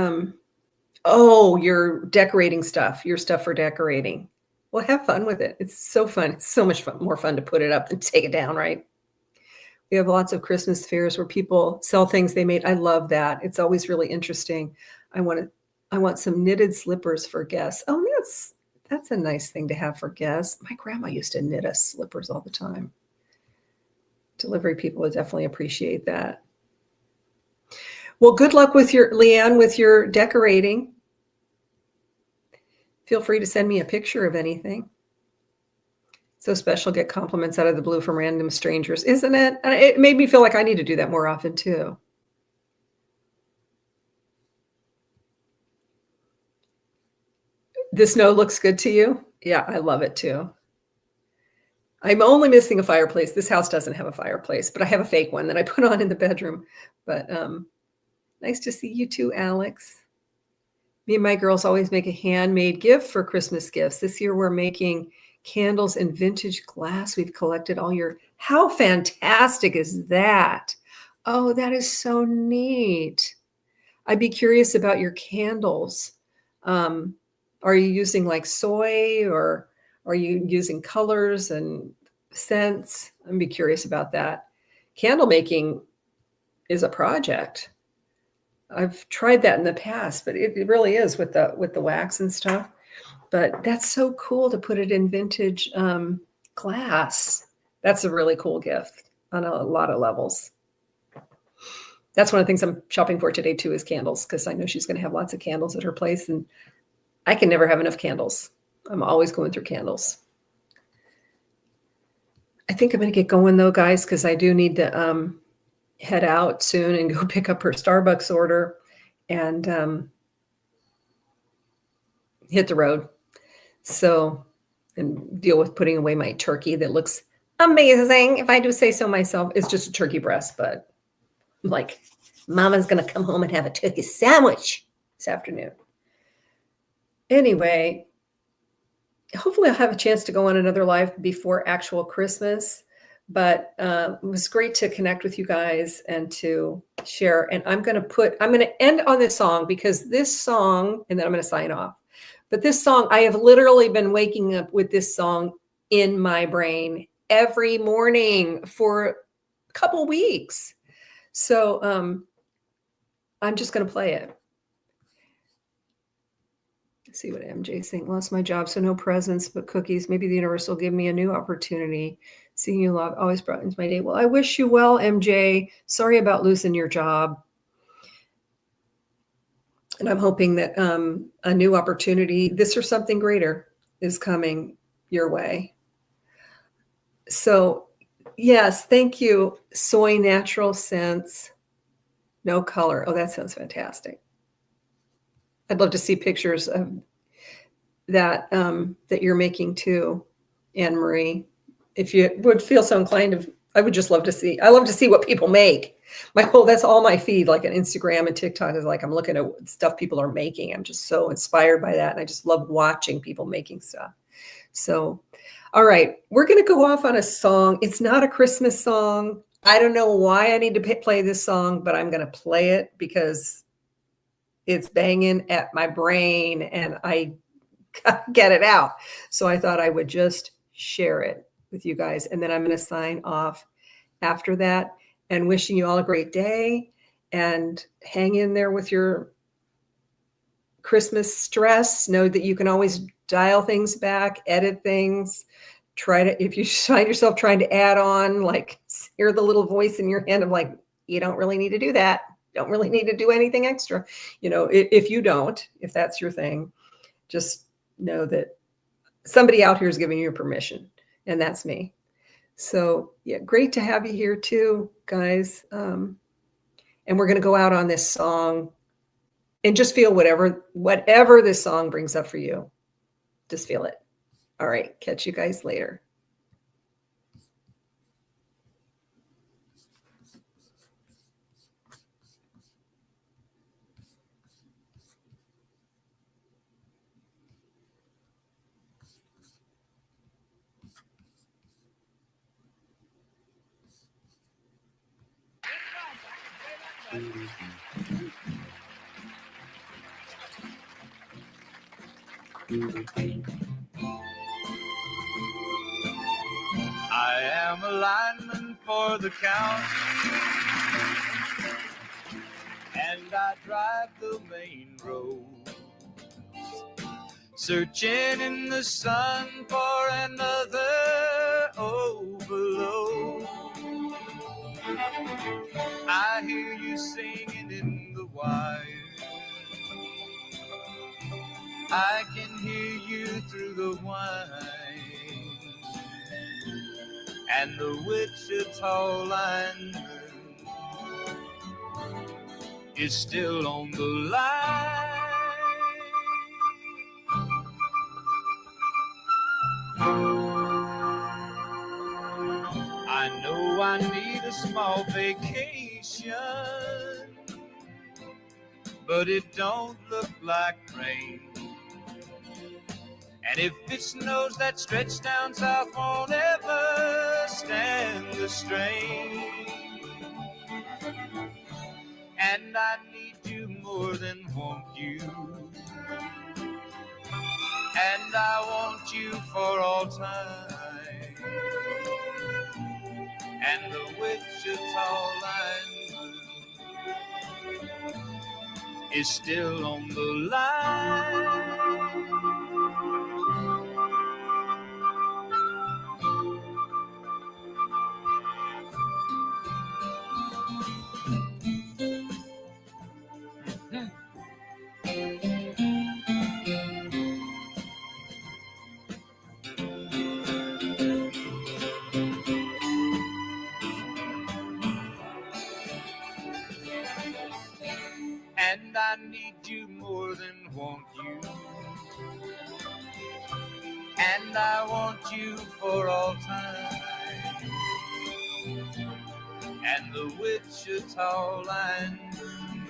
Oh, your decorating stuff, your stuff for decorating. Well, have fun with it. It's so fun. It's so much fun, more fun to put it up than take it down, right? We have lots of Christmas fairs where people sell things they made. I love that. It's always really interesting. I want some knitted slippers for guests. Oh, that's a nice thing to have for guests. My grandma used to knit us slippers all the time. Delivery people would definitely appreciate that. Well, good luck with Leanne, with your decorating. Feel free to send me a picture of anything. So special, get compliments out of the blue from random strangers, isn't it? And it made me feel like I need to do that more often too. The snow looks good to you? Yeah, I love it too. I'm only missing a fireplace. This house doesn't have a fireplace, but I have a fake one that I put on in the bedroom. But nice to see you too, Alex. Me and my girls always make a handmade gift for Christmas gifts. This year we're making candles in vintage glass. We've collected all your, how fantastic is that? Oh, that is so neat. I'd be curious about your candles. Are you using like soy, or are you using colors and scents? I'd be curious about that. Candle making is a project. I've tried that in the past, but it really is with the wax and stuff. But that's so cool to put it in vintage glass. That's a really cool gift on a lot of levels. That's one of the things I'm shopping for today too, is candles, because I know she's going to have lots of candles at her place, and I can never have enough candles. I'm always going through candles. I think I'm going to get going though, guys, because I do need to head out soon and go pick up her Starbucks order and hit the road. So, and deal with putting away my turkey that looks amazing, if I do say so myself. It's just a turkey breast, but like, Mama's going to come home and have a turkey sandwich this afternoon. Anyway, hopefully I'll have a chance to go on another live before actual Christmas. But it was great to connect with you guys and to share. And I'm going to end on this song, because this song, and then I'm going to sign off. But this song, I have literally been waking up with this song in my brain every morning for a couple weeks. So I'm just going to play it. Let's see what MJ's saying. Lost my job, so no presents but cookies. Maybe the universe will give me a new opportunity. Seeing you love always brightens my day. Well, I wish you well, MJ. Sorry about losing your job. And I'm hoping that a new opportunity, this or something greater, is coming your way. So, yes, thank you. Soy natural scents, no color. Oh, that sounds fantastic. I'd love to see pictures of that that you're making too, Anne Marie. If you would feel so inclined, I would just love to see. I love to see what people make. That's all my feed, like on Instagram and TikTok, is like I'm looking at stuff people are making. I'm just so inspired by that, and I just love watching people making stuff. So, all right, we're going to go off on a song. It's not a Christmas song. I don't know why I need to play this song, but I'm going to play it because it's banging at my brain and I gotta get it out. So I thought I would just share it with you guys. And then I'm going to sign off after that, and wishing you all a great day, and hang in there with your Christmas stress. Know that you can always dial things back, edit things. If you find yourself trying to add on, like, hear the little voice in your head of like, you don't really need to do that. Don't really need to do anything extra. If that's your thing, just know that somebody out here is giving you permission, and that's me. So yeah, great to have you here too, guys. And we're going to go out on this song and just feel whatever this song brings up for you. Just feel it. All right. Catch you guys later. I am a lineman for the county, and I drive the main road, searching in the sun for another overload. I hear you singing in the wire, I can hear you through the whine, and the Wichita lineman is still on the line. I know I need a small vacation, but it don't look like rain. And if it snows, that stretch down south won't ever stand the strain. And I need you more than want you, and I want you for all time. And the Wichita lineman is still on the line. And I need you more than want you, and I want you for all time. And the Wichita lineman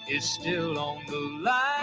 is still on the line.